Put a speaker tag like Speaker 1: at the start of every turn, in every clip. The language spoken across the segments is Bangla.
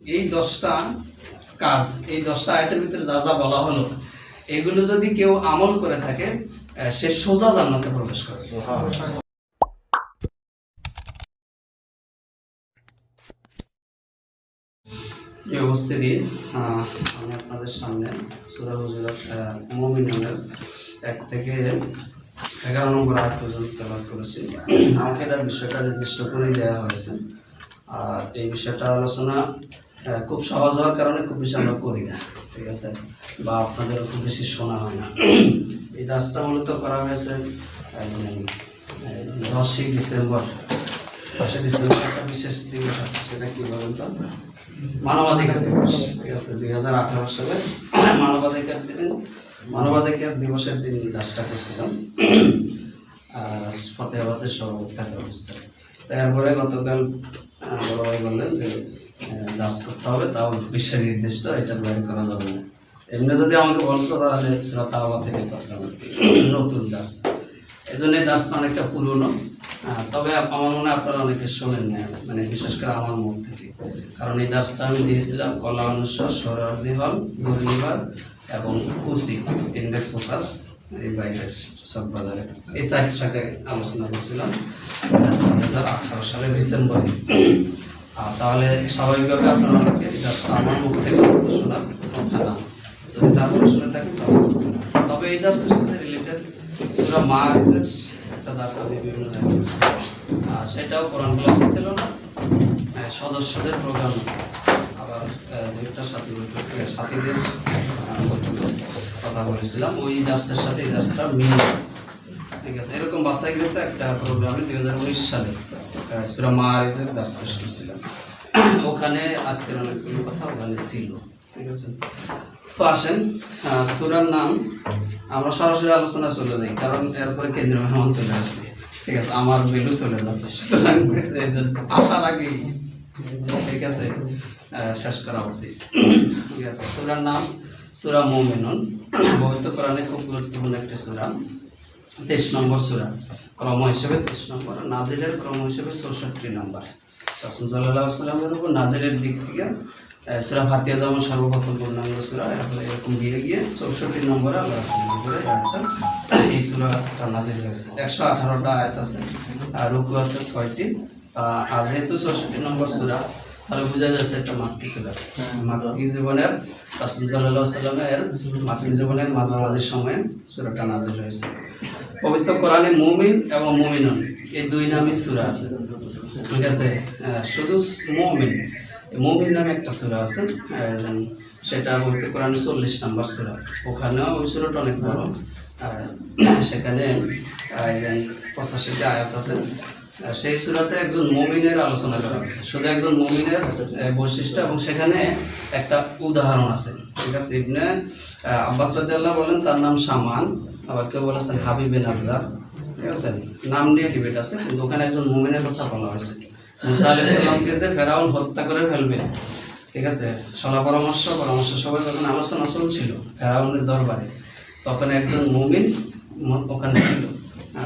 Speaker 1: এই 10টা কাজ, এই 10টা আয়াতের ভিতরে যা যা বলা হলো, এগুলো যদি কেউ আমল করে থাকে সে সোজা জান্নাতে প্রবেশ করে। এই উপস্থিতি আমি আপনাদের সামনে সূরা হুজুরাত মুমিনুনের 1 থেকে 11 নম্বর আয়াত পর্যন্ত তেলাওয়াত করেছি। আমাকে এটার বিষয়টা নির্দিষ্ট করে দেওয়া হয়েছে, আর এই বিষয়টা আলোচনা খুব সহজ হওয়ার কারণে খুব বেশি আমরা করি না, ঠিক আছে, বা আপনাদের খুব বেশি শোনা হয় না। এই দাসটা মূলত করা হয়েছে 10ই ডিসেম্বর। 10ই ডিসেম্বর একটা বিশেষ দিবস আছে, সেটা কি বলেন তো? মানবাধিকার দিবস, ঠিক আছে। 2018 সালে মানবাধিকার দিবসের দিন দাসটা করছিলাম ফতেহাবাদের সভাপতি থাকা অবস্থায়। তারপরে গতকাল বড় ভাই বললেন যে দাস করতে হবে, তাও বিশ্বের নির্দিষ্ট, এটা বাইর করা যাবে না। এমনি যদি আমাকে বলতো তাহলে সেটা তাওবা থেকে করতাম, নতুন দাস। এই জন্য দাস অনেকটা পুরনো, তবে আমার মনে হয় আপনারা অনেকে শোনেন না, মানে বিশেষ করে আমার মুখ থেকে। কারণ এই দাসটা আমি দিয়েছিলাম কলা অনুসার, সরার্দি হল, দুর্নিবার এবং কুসি ইন্ডেক্স ফোকাস, এই বাইরের সব বাজারে এই 4 শাখায় আলোচনা করছিলাম 2018 সালের ডিসেম্বরে। তাহলে স্বাভাবিকভাবে আপনারা অনেকে আমার মুখ থেকে শোনার কথা না, যদি তারপরে শুনে থাকেন তবে এই দাসের সাথে রিলেটেড সূরা মাআরিজের একটা দাস আমি বিভিন্ন জায়গায় করছি, সেটাও কোরআন ক্লাস ছিল না, সদস্যদের প্রোগ্রাম, আবার দুইটা সাথীদের কথা বলেছিলাম। ওই দাসের সাথে এই দাসটা মিল আছে, ঠিক আছে। এরকম বাচ্চাগুলোতে একটা প্রোগ্রামে 2019 সালে সূরা মাআরিজের দাস পেশ করছিলাম, ওখানে আজকের অনেকগুলো কথা ওখানে ছিল, ঠিক আছে। তো আসেন সূরার নাম, আমরা সরাসরি আলোচনা চলে যাই, কারণ এরপরে কেন্দ্রীয় মেহমান চলে আসবে, ঠিক আছে, আমার বেলু চলে যাবে, সুতরাং আসার আগেই, ঠিক আছে, শেষ করা উচিত, ঠিক আছে। সূরার নাম সূরা মুমিনুন, পবিত্র কোরআনে খুব গুরুত্বপূর্ণ একটি সূরা, 23 নম্বর সূরা, ক্রম হিসেবে 23 নম্বর, নাজিলের ক্রম হিসেবে 64 নম্বর। রাসূল সাল্লাল্লাহু আলাইহি ওয়াসাল্লামের উপর নাজিলের দিক থেকে সূরা ফাতিহা যেমন সর্বপ্রথম পূর্ণাঙ্গ সূরা, এরকম গিয়ে 64 নম্বরে আল্লাহ রাসূলের উপরে এই সূরাটা নাজিল হয়েছে। 118টা আয়াত আছে, আর রুকু আছে 6টি। আর যেহেতু 64 নম্বর সূরা, তাহলে বোঝা যাচ্ছে একটা মাক্কি সূরা। মাক্কি জীবনের রাসূল সাল্লাল্লাহু আলাইহি ওয়াসাল্লামের মাক্কি জীবনের মাঝামাঝি সময়ে সূরাটা নাজিল হয়েছে। পবিত্র কোরআনে মুমিন এবং মুমিনুন এই দুই নামই সূরা আছে, ঠিক আছে। শুধু মুমিন নামে একটা সূরা আছে, সেটা পবিত্র কোরআনে 40 নম্বর সূরা। ওখানেও ওই সূরাটা অনেক বড়, সেখানে 85টি আয়াত আছে। সেই সূরাতে একজন মুমিনের আলোচনা করা হয়েছে, শুধু একজন মুমিনের বৈশিষ্ট্য, এবং সেখানে একটা উদাহরণ আছে, ঠিক আছে। ইবনে আব্বাস রাদিয়াল্লাহু বলেন তার নাম শামান, আবার কেউ বলেছেন হাবিবে নাজ্জার, ঠিক আছে। নাম নিয়ে ডিবেট আছে, কিন্তু ওখানে একজন মুমিনের কথা বলা হয়েছে। মুসা আলাইহিস সালামকে যে ফেরাউন হত্যা করে ফেলবে, ঠিক আছে, পরামর্শ সবাই যখন আলোচনা চলছিল ফেরাউনের দরবারে, তখন একজন মুমিন ওখানে ছিল,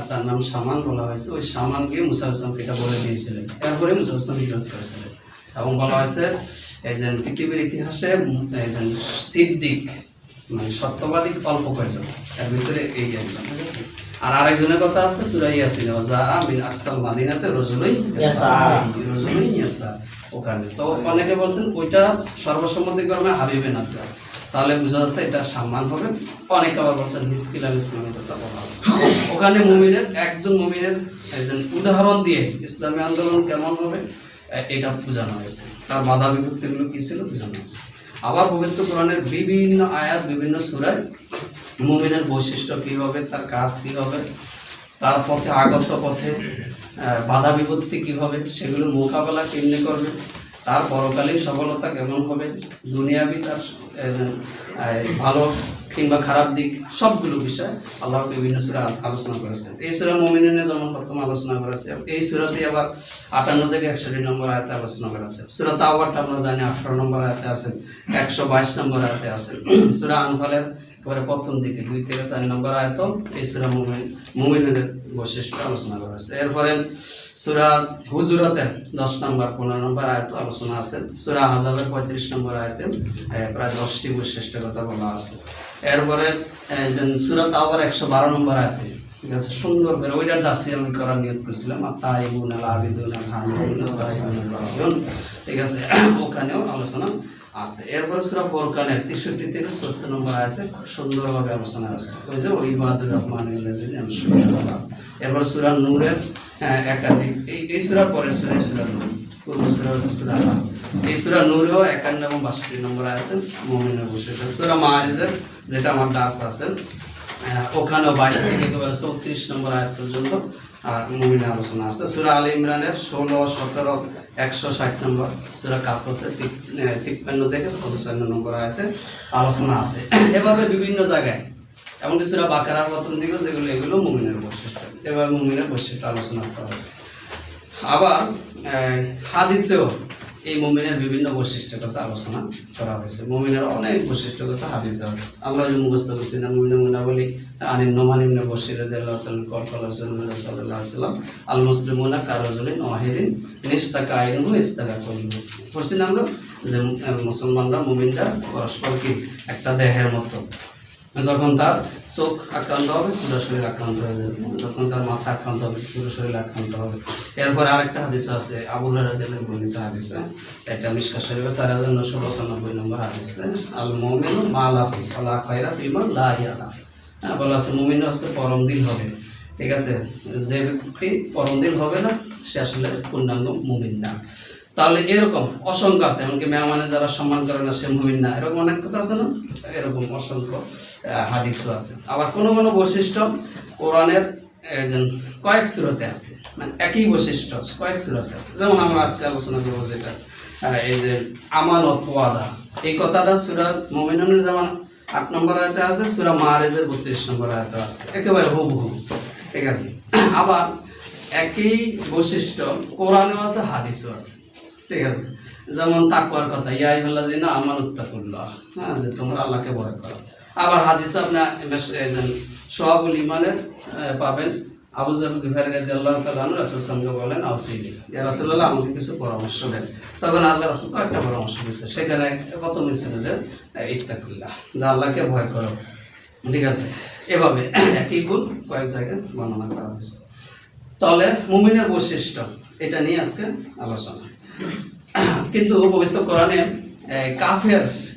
Speaker 1: তার নাম শামান বলা হয়েছে। ওই শামান গিয়ে মুসা আলাইহিস সালামকে এটা বলে দিয়েছিলেন, এরপরে মুসা আলাইহিস সালাম হিজরত করেছিলেন। এবং বলা হয়েছে একজন পৃথিবীর ইতিহাসে একজন সিদ্দিক, মানে সত্যবাদী অল্প কয়েকজন, এর ভিতরে এই একজন, ঠিক আছে। আর আরেকজনের কথা আছে সূরা ইয়াসিন, ওয়াজা মিন আকসাল মাদিনাতে রাজুলুন ইয়াসা, ওখানে। তো অনেকে বলছেন ওইটা সর্বসম্মতিক্রমে হাবিবে নাজ্জার, তাহলে বোঝা যাচ্ছে এটা সম্মান হবে। অনেকে আবার বলছেন হিজকিল আলাইহিস সালামের কথা বলা হচ্ছে। ওখানে মুমিনের একজন মুমিনের একজন উদাহরণ দিয়ে ইসলামী আন্দোলন কেমন হবে এটা বোঝানো হয়েছে, তার বাধা বিপত্তিগুলো কি ছিল বোঝানো হয়েছে। আবার পবিত্র কোরআনের বিভিন্ন আয়াত, বিভিন্ন সূরায় মুমিনের বৈশিষ্ট্য কী হবে, তার কাজ কী হবে, তার পথে আগত পথে বাধা বিপত্তি কী হবে, সেগুলোর মোকাবেলা কেমনি করবে, তার পরকালীন সফলতা কেমন হবে, দুনিয়াবি তার ভালো কিংবা খারাপ দিক, সবগুলো বিষয় আল্লাহ বিভিন্ন সূরা আলোচনা করেছেন। এই সূরা মুমিনুনে যেমন প্রথম আলোচনা করেছে, এই সূরাতে আবার 58 থেকে 61 নম্বর আয়াতে আলোচনা করা আছে। সূরা তাওবাটা আমরা জানি 18 নম্বর আয়াতে আছে, 122 নম্বর আয়াতে আছে। সূরা আনফালের একেবারে প্রথম দিকে 2 থেকে 4 নম্বর আয়াত এই সূরা মুমিনের বৈশিষ্ট্য আলোচনা করা হয়েছে। এরপরে সূরা হুজুরাতের 10 নম্বর 15 নম্বর আয়াত আলোচনা আছে। সূরা আহজাবের 35 নম্বর আয়াতে প্রায় 10টি বৈশিষ্ট্যের কথা বলা আছে। এরপরে যে সূরা তাওবার 112 নম্বর আয়াতে, ঠিক আছে, সুন্দর করে ওইটার দাসি আমি করার নিয়ত করেছিলাম, আত-তাইবুন আল-আবিদুন আল-হামিদুন আস-সাইয়ুন আল-রাহিউন, ঠিক আছে, ওখানেও আলোচনা আছে। এরপরে সূরা ফুরকানের 63 থেকে 74 নম্বর আয়াতে খুব সুন্দরভাবে আলোচনা আছে, ওই যে ওই ইবাদুর রহমানিল্লাযিনা ইয়ামশুনা। এরপরে সূরা নূরের একাধিক এই সূরার পরের সূরা নূর, পূর্ব সূরা হচ্ছে সূরা নাস। এই সূরা নূরেও 51 এবং 62 নম্বর আয়াতে মুমিনের বৈশিষ্ট্য। সূরা মাআরিজের যেটা আমার দাস আছে ওখানেও 22 থেকে একেবারে 34 নম্বর আয়াত পর্যন্ত মুমিনের আলোচনা আছে। সূরা আলে ইমরানের 16, 17, 160 নম্বর, সূরা কাসাসের 53 থেকে 55 নম্বর আয়াতে আলোচনা আছে। এভাবে বিভিন্ন জায়গায়, এমনকি সূরা বাকারার প্রথম দিকে যেগুলো, এগুলো মুমিনের বৈশিষ্ট্য, এভাবে মুমিনের বৈশিষ্ট্য আলোচনা করা হয়েছে। আবার হাদিসেও এই মুমিনের বিভিন্ন বৈশিষ্ট্যের কথা আলোচনা করা হয়েছে। মুমিনের অনেক বৈশিষ্ট্যের কথা হাদিসে আছে। আমরা যে মুখস্থ করছি না মুমিনা বলি আনিন নোমান ইবনে বশির রাদিয়াল্লাহু তাআলা কল রাসূলুল্লাহ সাল্লাল্লাহু আলাইহি ওয়াসাল্লাম আল মুসলিমুনা কারাজুলিন ওয়াহিদিন নিস্তাকা আইনুহু ইস্তাকা কলবুহু। বলছি না আমরা যে মুসলমানরা, মুমিনরা পরস্পর কি একটা দেহের মতো, যখন তার চোখ আক্রান্ত হবে পুরো শরীর আক্রান্ত হয়ে যাবে, যখন তার মাথা আক্রান্ত হবে পুরো শরীর আক্রান্ত হবে। এরপরে আরেকটা হাদিস আছে আবু হুরায়রা রাদিয়াল্লাহু আনহু বর্ণিত হাদিস, এটা মিশকাত শরীফে 4995 নম্বর হাদিস, আল মুমিনু মা লা ওয়ালা খায়রা ফিমা লা ইয়ালাম। বলা আছে মুমিন হচ্ছে পরম দিল হবে, ঠিক আছে, যে ব্যক্তি পরম দিল হবে না সে আসলে পূর্ণাঙ্গ মুমিন না। তাহলে এরকম অসংখ্য আছে, এমনকি মেহমানে যারা সম্মান করে না সে মুমিন না, এরকম অনেক কথা আছে না, এরকম অসংখ্য হাদিসও আছে। আবার কোনো কোনো বৈশিষ্ট্য কোরআনের কয়েক সূরাতে আছে, মানে একই বৈশিষ্ট্য কয়েক সূরাতে আছে। যেমন আমরা আজকে আলোচনা করবো যেটা এই যে আমানত ওয়াদা, এই কথাটা সূরা মুমিনুনের যেমন 8 নম্বর আয়াতে আছে, সূরা মাআরিজের 32 নম্বর আয়াতে আছে, একেবারে হুবহু, ঠিক আছে। আবার একই বৈশিষ্ট্য কোরআনেও আছে, হাদিসও আছে, ঠিক আছে। যেমন তাকওয়ার কথা, ইয়া আইয়ুহাল্লাযিনা আমানুত্তাকুল্লাহ, হ্যাঁ, যে তোমরা আল্লাহকে ভয় করো। আবার হাদিসে আপনার শুআবুল ঈমানের পাবেন, আবু যর গিফারী রাদিয়াল্লাহু তাআলা আনহু রাসূল সাল্লাল্লাহু আলাইহি ওয়াসাল্লাম আওসিনি, ইয়া রাসূলুল্লাহ আমাকে কিছু পরামর্শ দেন। তখন আল্লাহ রাসূল একটা পরামর্শ দিয়েছে, সেখানে প্রথম ছিল যে ইত্তাকুল্লাহ, যে আল্লাহকে ভয় করো, ঠিক আছে। এভাবে একই গুণ কয়েক জায়গায় বর্ণনা করা হয়েছে। তাহলে মুমিনের বৈশিষ্ট্য এটা নিয়ে আজকে আলোচনা। কিন্তু পবিত্র কোরআনে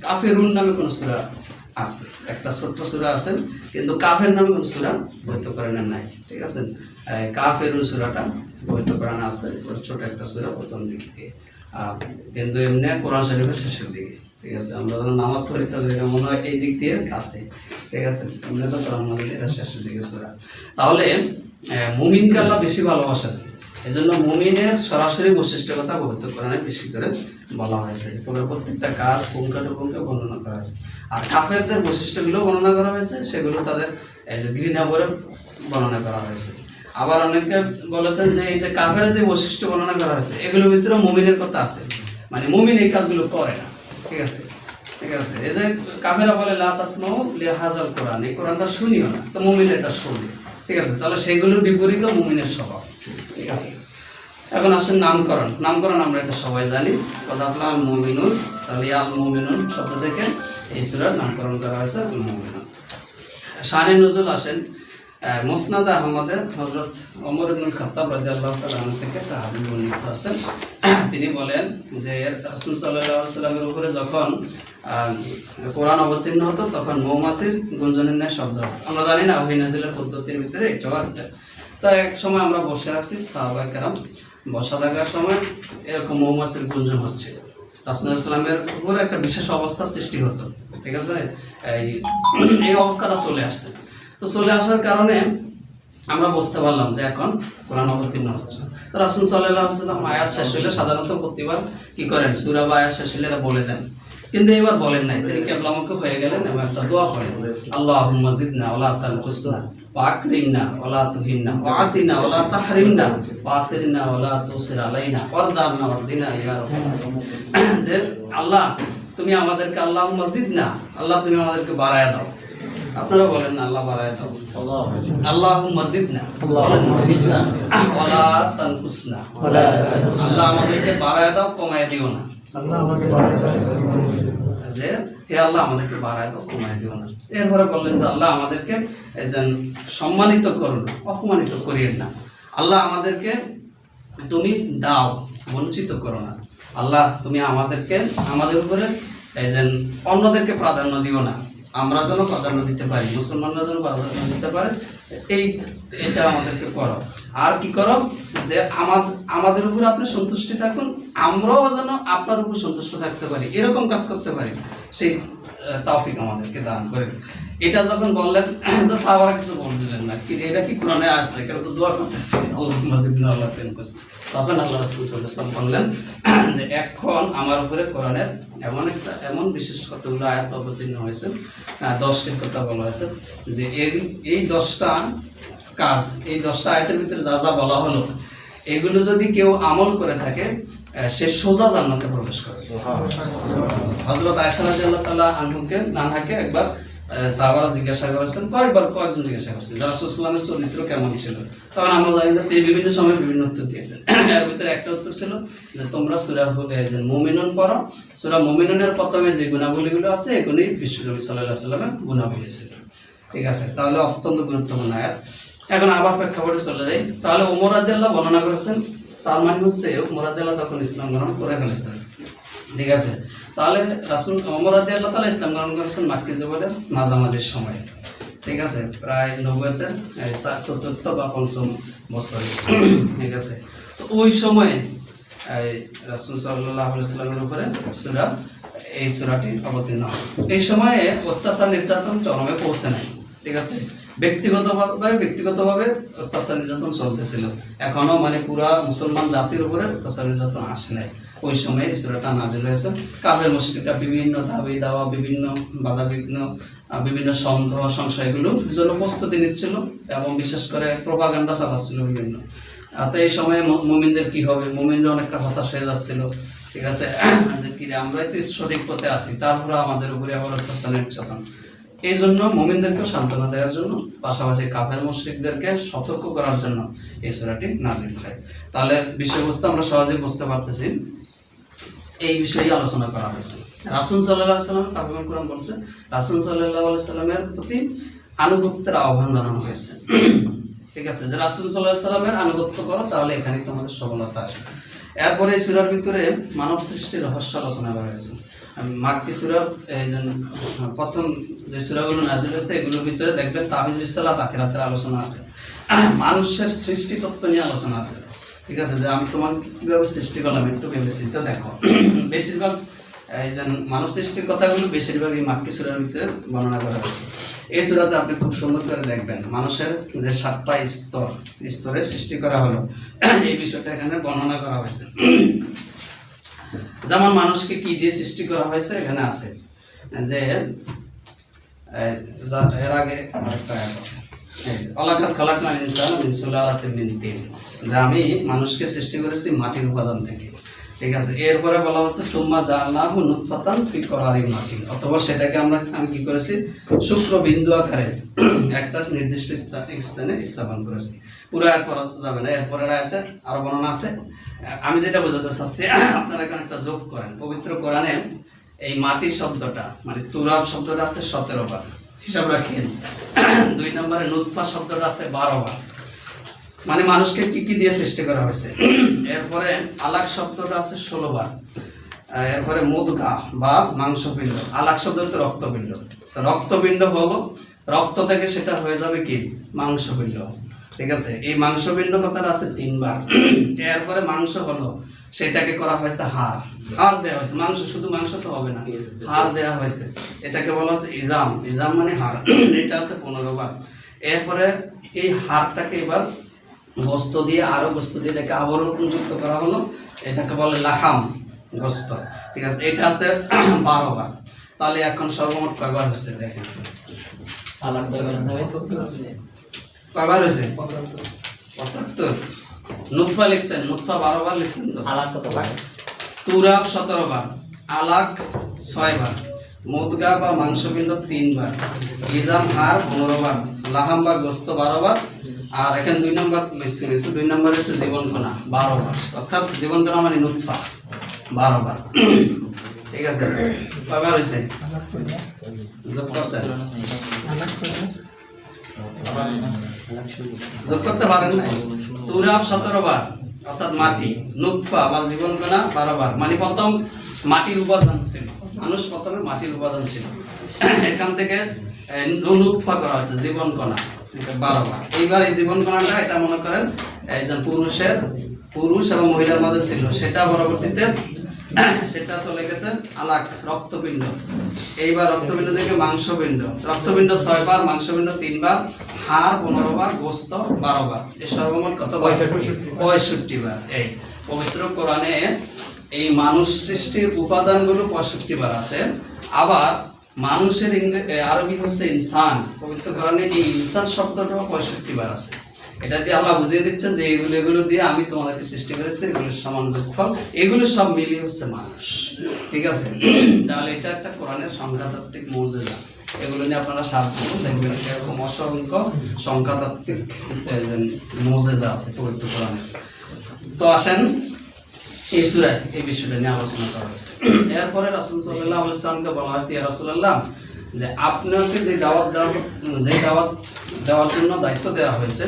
Speaker 1: কাফেরুন নামে কোন সূরা আছে, একটা ছোট্ট সূরা আছে, কিন্তু কাফের নামে কোন সূরা পবিত্র কোরআনে নাই, ঠিক আছে। কাফেরুন সূরাটা পবিত্র কোরআনে আছে, ছোট একটা সূরা প্রথম দিক দিয়ে, কিন্তু এমনি কোরআন শরীফের শেষের দিকে, ঠিক আছে। আমরা যখন নামাজ পড়ি তাহলে এটা মনে হয় এই দিক দিয়ে কাছে, ঠিক আছে, এমনি তো কোরআন মাঝে এটা শেষের দিকে সূরা। তাহলে মুমিনকে আল্লাহ বেশি ভালোবাসেন, এই জন্য মুমিনের সরাসরি বৈশিষ্ট্যের কথা পবিত্র কোরআনে বেশি করে বলা হয়েছে, প্রত্যেকটা কাজ পুঙ্খানুপুঙ্খে বর্ণনা করা হয়েছে। আর কাফেরদের বৈশিষ্ট্যগুলো বর্ণনা করা হয়েছে, সেগুলো তাদের এই যে ঘৃণা করে বর্ণনা করা হয়েছে। আবার অনেকে বলেছেন যে এই যে কাফের যে বৈশিষ্ট্য বর্ণনা করা হয়েছে এগুলোর ভিতরে মুমিনের কথা আছে, মানে মুমিন এই কাজগুলো করে না, ঠিক আছে, ঠিক আছে। এই যে কাফেরা বলে লা তাসমাউ লিহাযাল কোরআন, এই কোরআনটা শুনিও না, তো মুমিন এটা শুনে, ঠিক আছে। তাহলে সেগুলোর বিপরীত মুমিনের স্বভাব, ঠিক আছে। এখন আসেন নামকরণ আমরা এটা সবাই জানি, কথা বললাম মুমিনুন, তাহলে আল মুমিনুন শব্দ থেকে এই সূরার নামকরণ করা হয়েছে আল মুমিনুন। শানে নজুল আসেন মুসনাদ আহমদের হযরত ওমর ইবনুল খাত্তাব রাদিয়াল্লাহু তাআলা আনহু থেকে একটা হাদিস বর্ণিত আছে। তিনি বলেন যে রাসূল সাল্লাল্লাহু আলাইহি ওয়াসাল্লামের উপরে যখন কোরআন অবতীর্ণ হতো তখন মৌমাছির গুঞ্জনের ন্যায় শব্দ হতো। আমরা জানি না ওহী নাযিলের পদ্ধতির ভিতরে এটাও একটা। তো এক সময় আমরা বসে আছি, সাহাবায়ে কেরাম বসা থাকার সময় এরকম মৌমাছির গুঞ্জন হচ্ছে, রাসূল সাল্লাল্লাহু আলাইহি ওয়াসাল্লামের উপরে একটা বিশেষ অবস্থা সৃষ্টি হতো, ঠিক আছে। এই অবস্থাটা চলে আসছে। তো চলে আসার কারণে আমরা বুঝতে পারলাম যে এখন কোরআন অবতীর্ণ হচ্ছে। তো রাসূল সাল্লাল্লাহু আলাইহি ওয়াসাল্লাম আয়াত শেষ হলে সাধারণত প্রতিবার কি করেন, সূরা বা আয়াত শেষ হলে বলে দেন, কিন্তু এবার বলেন নাই। তিনি কিবলামুখী হয়ে গেলেন এবং একটা দোয়া করেন, আল্লাহুম্মা জিদনা ওয়া লা তানকুসনা ওয়া আকরিমনা ওয়া লা তুহিননা ওয়া আতিনা ওয়া লা তাহরিমনা ওয়া আসরিনা ওয়া লা তুসির আলাইনা ওয়ারদানা ওয়ারদিনা ইয়া রাব্বাল আলামিন। যে আল্লাহ তুমি আমাদেরকে, আল্লাহুম্মা জিদনা, আল্লাহ তুমি আমাদেরকে বাড়ায়া দাও, আপনারা বলেন না আল্লাহ বাড়ায় দাও, আল্লাহুম্মা জিদনা, ওয়ালা তানকুসনা, আল্লাহ আমাদেরকে বাড়ায় দাও, কমায় দিও না। যে হে আল্লাহ আমাদেরকে বাড়ায় দাও, কমায় দিও না। এরপরে বললেন যে আল্লাহ আমাদেরকে সম্মানিত করুন, অপমানিত করিয়েন না। আল্লাহ আমাদেরকে তুমি দাও, বঞ্চিত করো না। আল্লাহ তুমি আমাদেরকে আমাদের উপরে অন্যদেরকে প্রাধান্য দিও না, আমরা যেন প্রাধান্য দিতে পারি, মুসলমানরা যেন প্রাধান্য দিতে পারে, এটা আমাদেরকে করো। আর কি করো যে আমাদের উপরে আপনি সন্তুষ্টি থাকুন, আমরাও যেন আপনার উপর সন্তুষ্ট থাকতে পারি, এরকম কাজ করতে পারি, সেই তৌফিক আমাদেরকে দান করেন। এটা যখন বললেন তো সাহাবারা কিছু বলছিলেন না, কি এটা কি কোরআনে আয়াত নাকি, এটা তো দোয়া করতেছি আল্লাহুম্মা জিদনা ওয়ালা তানকুসনা। তখন আল্লাহ রাসূল সাল্লাল্লাহু আলাইহি ওয়াসাল্লাম বললেন যে এখন আমার উপরে কোরআনের এমন বিশেষ কতগুলো আয়াত অবতীর্ণ হয়েছে, 10টির কথা বলা হয়েছে, যে এই 10টা কাজ, এই 10টা আয়াতের ভিতরে যা যা বলা হলো, এগুলো যদি কেউ আমল করে থাকে সে সোজা জান্নাতে প্রবেশ করে। হযরত আয়েশা রাদিয়াল্লাহু তাআলা আনহাকে একবার সাহাবারা জিজ্ঞাসা করেছেন, কয়েকজন জিজ্ঞাসা করছেন রাসূল সাল্লাল্লাহু আলাইহি ওয়াসাল্লামের চরিত্র কেমন ছিল। তখন আমরা জানি না তিনি বিভিন্ন সময় বিভিন্ন উত্তর দিয়েছেন। এর ভিতরে একটা উত্তর ছিল যে তোমরা সূরা মুমিনুন পড়ো, সূরা মুমিনুনের প্রথমে যে গুণাবলীগুলো আছে এগুলোই বিশ্বনবী সাল্লাল্লাহু আলাইহি ওয়াসাল্লামের গুণাবলী ছিল। ঠিক আছে, তাহলে অত্যন্ত গুরুত্বপূর্ণ আয়াত। এখন আবার প্রেক্ষাপটে চলে যাই, তাহলে ওমর রাদিয়াল্লাহু বর্ণনা করেছেন, তার মানে হচ্ছে ওমর রাদিয়াল্লাহু তখন ইসলাম গ্রহণ করে ফেলেছেন। ঠিক আছে, তাহলে রাসূল ওমর রাদিয়াল্লাহু তাআলা ইসলাম গ্রহণ করেছেন মাক্কি জীবনের মাঝামাঝি সময়। ঠিক আছে, প্রায় 90-তে 4th বা 5ম বছরে। ঠিক আছে, তো ওই সময়ে রাসূল সাল্লাল্লাহু আলাইহি ওয়াসাল্লামের উপরে এই সূরাটি অবতীর্ণ হয়। এই সময়ে অত্যাচার নির্যাতন চরমে পৌঁছে নাই। ঠিক আছে, ব্যক্তিগতভাবে অত্যাচার নির্যাতন চলতেছিল, এখনো মানে পুরা মুসলমান জাতির উপরে অত্যাচার নির্যাতন আসে নাই। ওই সময় এই সূরাটা নাযিল হয়েছে। কাফের মুশরিকরা বিভিন্ন দাবি দাওয়া, বিভিন্ন বাধাবিঘ্ন, বিভিন্ন সন্দেহ সংশয়গুলোর জন্য প্রস্তুতি নিচ্ছিল এবং বিশেষ করে প্রোপাগান্ডা চালাচ্ছিল বিভিন্ন। তো এই সময়ে মুমিনদের কি হবে, মুমিনরা অনেকটা হতাশ হয়ে যাচ্ছিল। ঠিক আছে, যে কি আমরাই তো সঠিক পথে আছি, তারপরে আমাদের উপরে আবার অত্যাচার নির্যাতন। এই জন্য মুমিনদেরকে সান্ত্বনা দেওয়ার জন্য, পাশাপাশি কাফের মুশরিকদেরকে সতর্ক করার জন্য এই সূরাটি নাযিল হয়। তাহলে বিষয়বস্তু আমরা সহজে বুঝতে পারতেছি, এই বিষয়ে আলোচনা করা হয়েছে। রাসূল সাল্লাল্লাহু আলাইহি ওয়াসাল্লাম তাফসীরুল কোরআন বলছে, রাসূল সাল্লাল্লাহু আলাইহি ওয়াসাল্লামের প্রতি আনুগত্যের আহ্বান জানানো হয়েছে। ঠিক আছে, যে রাসূল সাল্লাল্লাহু আলাইহি ওয়াসাল্লামের আনুগত্য করো, তাহলে এখানে তোমাদের সফলতা আসবে। এরপরে এই সূরার ভিতরে মানব সৃষ্টির রহস্য আলোচনা করা হয়েছে। মাক্কি সূরার প্রথম যে সূরাগুলো নাযিল হয়েছে এগুলোর ভিতরে দেখবেন তাওহীদ, রিসালাত, আখিরাতের আলোচনা আছে, মানুষের সৃষ্টি তত্ত্ব নিয়ে আলোচনা আছে। ঠিক আছে, যে আমি তোমাকে কিভাবে সৃষ্টি করলাম একটু ভেবে চিন্তে দেখো। বেশিরভাগ মানব সৃষ্টির কথাগুলো বেশিরভাগ এই মাক্কি সূরার ভিতরে বর্ণনা করা হয়েছে। এই সূরাতে আপনি খুব সুন্দর করে দেখবেন মানুষের যে 7টা স্তরে সৃষ্টি করা হলো, এই বিষয়টা এখানে বর্ণনা করা হয়েছে। যেমন মানুষকে কি দিয়ে সৃষ্টি করা হয়েছে এখানে আছে, যে এর আগে আরেকটা আয়াত আছে, ওয়ালাকাদ খালাকনাল ইনসানা মিন সুলালাতিন মিন তিন, যে আমি মানুষকে সৃষ্টি করেছি মাটির উপাদান থেকে। ঠিক আছে, এরপরে বলা হচ্ছে সুম্মা জাআলনাহু নুতফাতান ফি করারিন মাকিন, অথবা সেটাকে আমি কি করেছি শুক্র বিন্দু আকারে একটা নির্দিষ্ট স্থানে স্থাপন করেছি। পুরো আয়াত পড়া যাবে না, এরপরের আয়াতে আরো বর্ণনা আছে। আমি যেটা বোঝাতে চাচ্ছি, আপনারা এখানে একটা যোগ করেন। পবিত্র কোরআনে এই মাটি শব্দটা মানে তুরাব শব্দটা আছে 17 বার, হিসাব রাখেন। 2 নম্বরে নুতফা শব্দটা আছে 12 বার, মানে মানুষকে কি কি দিয়ে সৃষ্টি করা হয়েছে। এরপরে আলাক শব্দটা আছে 16 বার। এরপরে মুদগা বা মাংসপিণ্ড, আলাক শব্দটা রক্তপিণ্ড। রক্তপিণ্ড হলো রক্ত থেকে সেটা হয়ে যাবে কি মাংসপিণ্ড। ঠিক আছে, এই মাংসপিণ্ড কথাটা আছে 3 বার। এরপরে মাংস হলো সেটাকে করা হয়েছে হাড় দেওয়া হয়েছে। মাংস শুধু মাংস তো হবে না, হাড় দেওয়া হয়েছে, এটাকে বলা হচ্ছে ইজাম মানে হাড়, এটা আছে 15 বার। এরপরে এই হাড়টাকে এবার গোস্ত দিয়ে আরো গোস্ত দিয়ে এটাকে আবরণ যুক্ত করা হলো, এটাকে বলে লাহাম, গোস্ত। ঠিক আছে, এটা আছে 12 বার। তাহলে এখন সর্বমোট কয়বার হচ্ছে দেখেন, কয়বার হয়েছে 75। নুতফা লিখছেন, নুতফা 12 বার লিখছেন তো। তুরাব 17 বার, আলাক 6 বার, মুদগা বা মাংসপিণ্ড 3 বার, ইজাম হাড় 15 বার, লাহাম বা গোস্ত 12 বার, আর এখানে 2 নম্বর মিশছে 2 নম্বরে আছে জীবনকণা 12 বার, অর্থাৎ জীবনকণা মানে নুতফা 12 বার। ঠিক আছে, কয়বার হইছে যোগ করছেন? যোগ করতে পারেন না? তুরাব 17 বার, অর্থাৎ মাটি, নুতফা বা জীবনকণা 12 বার, মানে প্রথম মাটির উপাদান ছিল, মানুষ প্রথমে মাটির উপাদান ছিল, এখান থেকে নুতফা করা হয়েছে জীবনকণা 12 বার। এইবার এই জীবনকণাটা এটা মনে করেন এই যে পুরুষ এবং মহিলার মাঝে ছিল, সেটা পরবর্তীতে সেটা চলে গেছে আলাক রক্তপিণ্ড। এইবার রক্তপিণ্ড থেকে মাংসপিণ্ড, রক্তপিণ্ড 6 বার, মাংসপিণ্ড 3 বার, হাড় 15 বার, গোস্ত 12 বার, এই সর্বমোট কত বার? 65 বার। এই পবিত্র কোরআনে এই মানুষ সৃষ্টির উপাদানগুলো 65 বার আছে। আবার মানুষের আরবি হচ্ছে ইনসান, পবিত্র কোরআনে এই ইনসান শব্দটা 65 বার আছে। এটা দিয়ে আল্লাহ বুঝিয়ে দিচ্ছেন যে এগুলো দিয়ে আমি তোমাদেরকে সৃষ্টি করেছি, এগুলোর সমান যোগফল, এগুলো সব মিলিয়ে হচ্ছে মানুষ। ঠিক আছে, তাহলে এটা একটা কোরআনের সংখ্যাতাত্ত্বিক মৌজেজা। এগুলো নিয়ে আপনারা সার্চ করুন, দেখবেন এরকম অসংখ্য সংখ্যাতাত্ত্বিক মৌজেজা আছে পবিত্র কোরআনে। তো আসেন এই সূরায় এই বিষয়টা নিয়ে আলোচনা করা হয়েছে। এরপরে রাসূল সাল্লাল্লাহু আলাইহি ওয়াসাল্লামকে বলা হয়েছে, ইয়া রাসূলুল্লাহ, যে আপনাকে যে দাওয়াত দেওয়ার জন্য দায়িত্ব দেওয়া হয়েছে,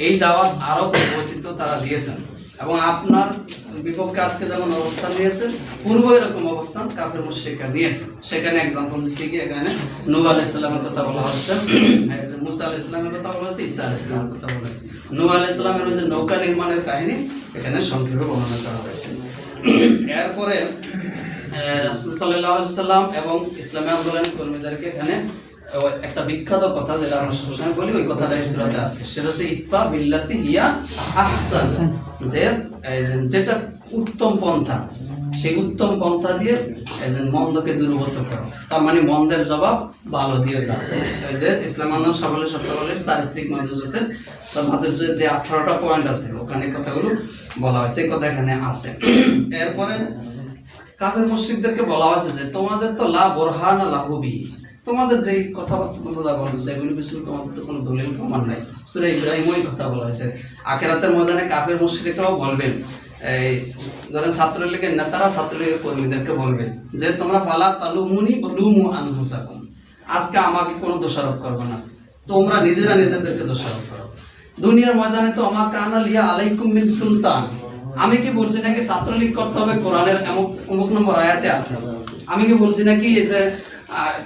Speaker 1: এই দাওয়াত আরো পরিবর্তিত তারা দিয়েছেন এবং আপনার বিপক্ষে আজকে যেমন অবস্থান নিয়েছে, পূর্ব এরকম অবস্থান কাফের মুশরিকরা নিয়েছে। সেখানে এক্সাম্পল দিতে গিয়ে এখানে নূহ আলাইহিস সালামের কথা বলা হয়েছে, মুসা আলাইহিস সালামের কথা বলা হয়েছে, ঈসা আলাইহিস সালামের কথা বলা হয়েছে। নূহ আলাইহিস সালামের ওই যে নৌকা নির্মাণের কাহিনী এখানে সংক্ষেপে বর্ণনা করা হয়েছে। এরপরে রাসূল সাল্লাল্লাহু আলাইহি সাল্লাম এবং ইসলামী আন্দোলন কর্মীদেরকে এখানে একটা বিখ্যাত কথা যেটা আমরা সবসময় বলি, ওই কথাটা এই সূরাতে আছে, সেটা হচ্ছে ইতফা বিল্লাতি হিয়া আহসান, যে যেটা উত্তম পন্থা, সেই উত্তম পন্থা দিয়ে মন্দকে দূরীভূত করো, তার মানে মন্দের জবাব ভালো দিয়ে দাও। এই যে ইসলাম আন্দোলন সাফল্য সত্যাবলের চারিত্রিক মাধুর্যের যে 18টা পয়েন্ট আছে, ওখানে কথাগুলো বলা হয়েছে, এই কথা এখানে আছে। এরপরে কাফের মুশরিকদেরকে বলা হয়েছে যে তোমাদের তো লা বুরহানা লাহু বিহি, তোমাদের যে কথাবার্তা বলছে এগুলো পিছনে তোমাদের তো কোনো দলিল প্রমাণ নাই। সূরা ইব্রাহিম ওই কথা বলা হয়েছে। আখিরাতের ময়দানে কাফের মুশরিকরাও বলবেন, এই ধরেন ছাত্রলীগের নেতারা ছাত্রলীগের কর্মীদেরকে বলবেন যে তোমরা ফালা তালুমুনি ওলুমু আনফুসাকুম, আজকে আমাকে কোনো দোষারোপ করবে না, তোমরা নিজেরা নিজেদেরকে দোষারোপ করো। দুনিয়ার ময়দানে তো আমা কানা লিয়া আলাইকুম মিন সুলতান, আমি কি বলছি নাকি ছাত্রলীগ করতে হবে কোরআনের অমুক নম্বর আয়াতে আছে? আমি কি বলছি নাকি যে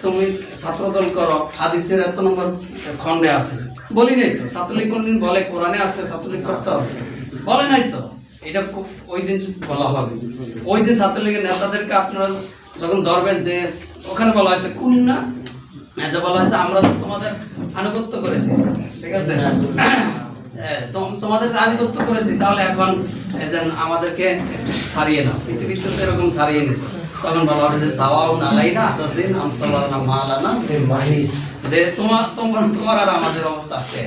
Speaker 1: তুমি ছাত্রদল করো হাদিসের এত নম্বর খণ্ডে আছে? বলি নাই তো। ছাত্রলীগ কোনদিন বলে কোরআনে আছে ছাত্রলীগ করতে হবে? বলে নাই তো। এটা ওই দিন বলা হবে। ওই দিন ছাত্রলীগের নেতাদেরকে আপনারা যখন ধরবেন যে ওখানে বলা হয়েছে কুন্না, যে বলা হয়েছে আমরা তোমাদের আনুগত্য করেছি, ঠিক আছে, তোমাদের আনুগত্য করেছি, তাহলে এখন আমাদেরকে একটু ছাড়িয়ে নাও, পৃথিবীতে তো এরকম ছাড়িয়ে নিছো। তখন বলা হবে যে সাওয়াউন আলাইনা আসাসিন আম সাওয়ারনা মালানা মাহিস, যে তোমার আর আমাদের অবস্থা আছে,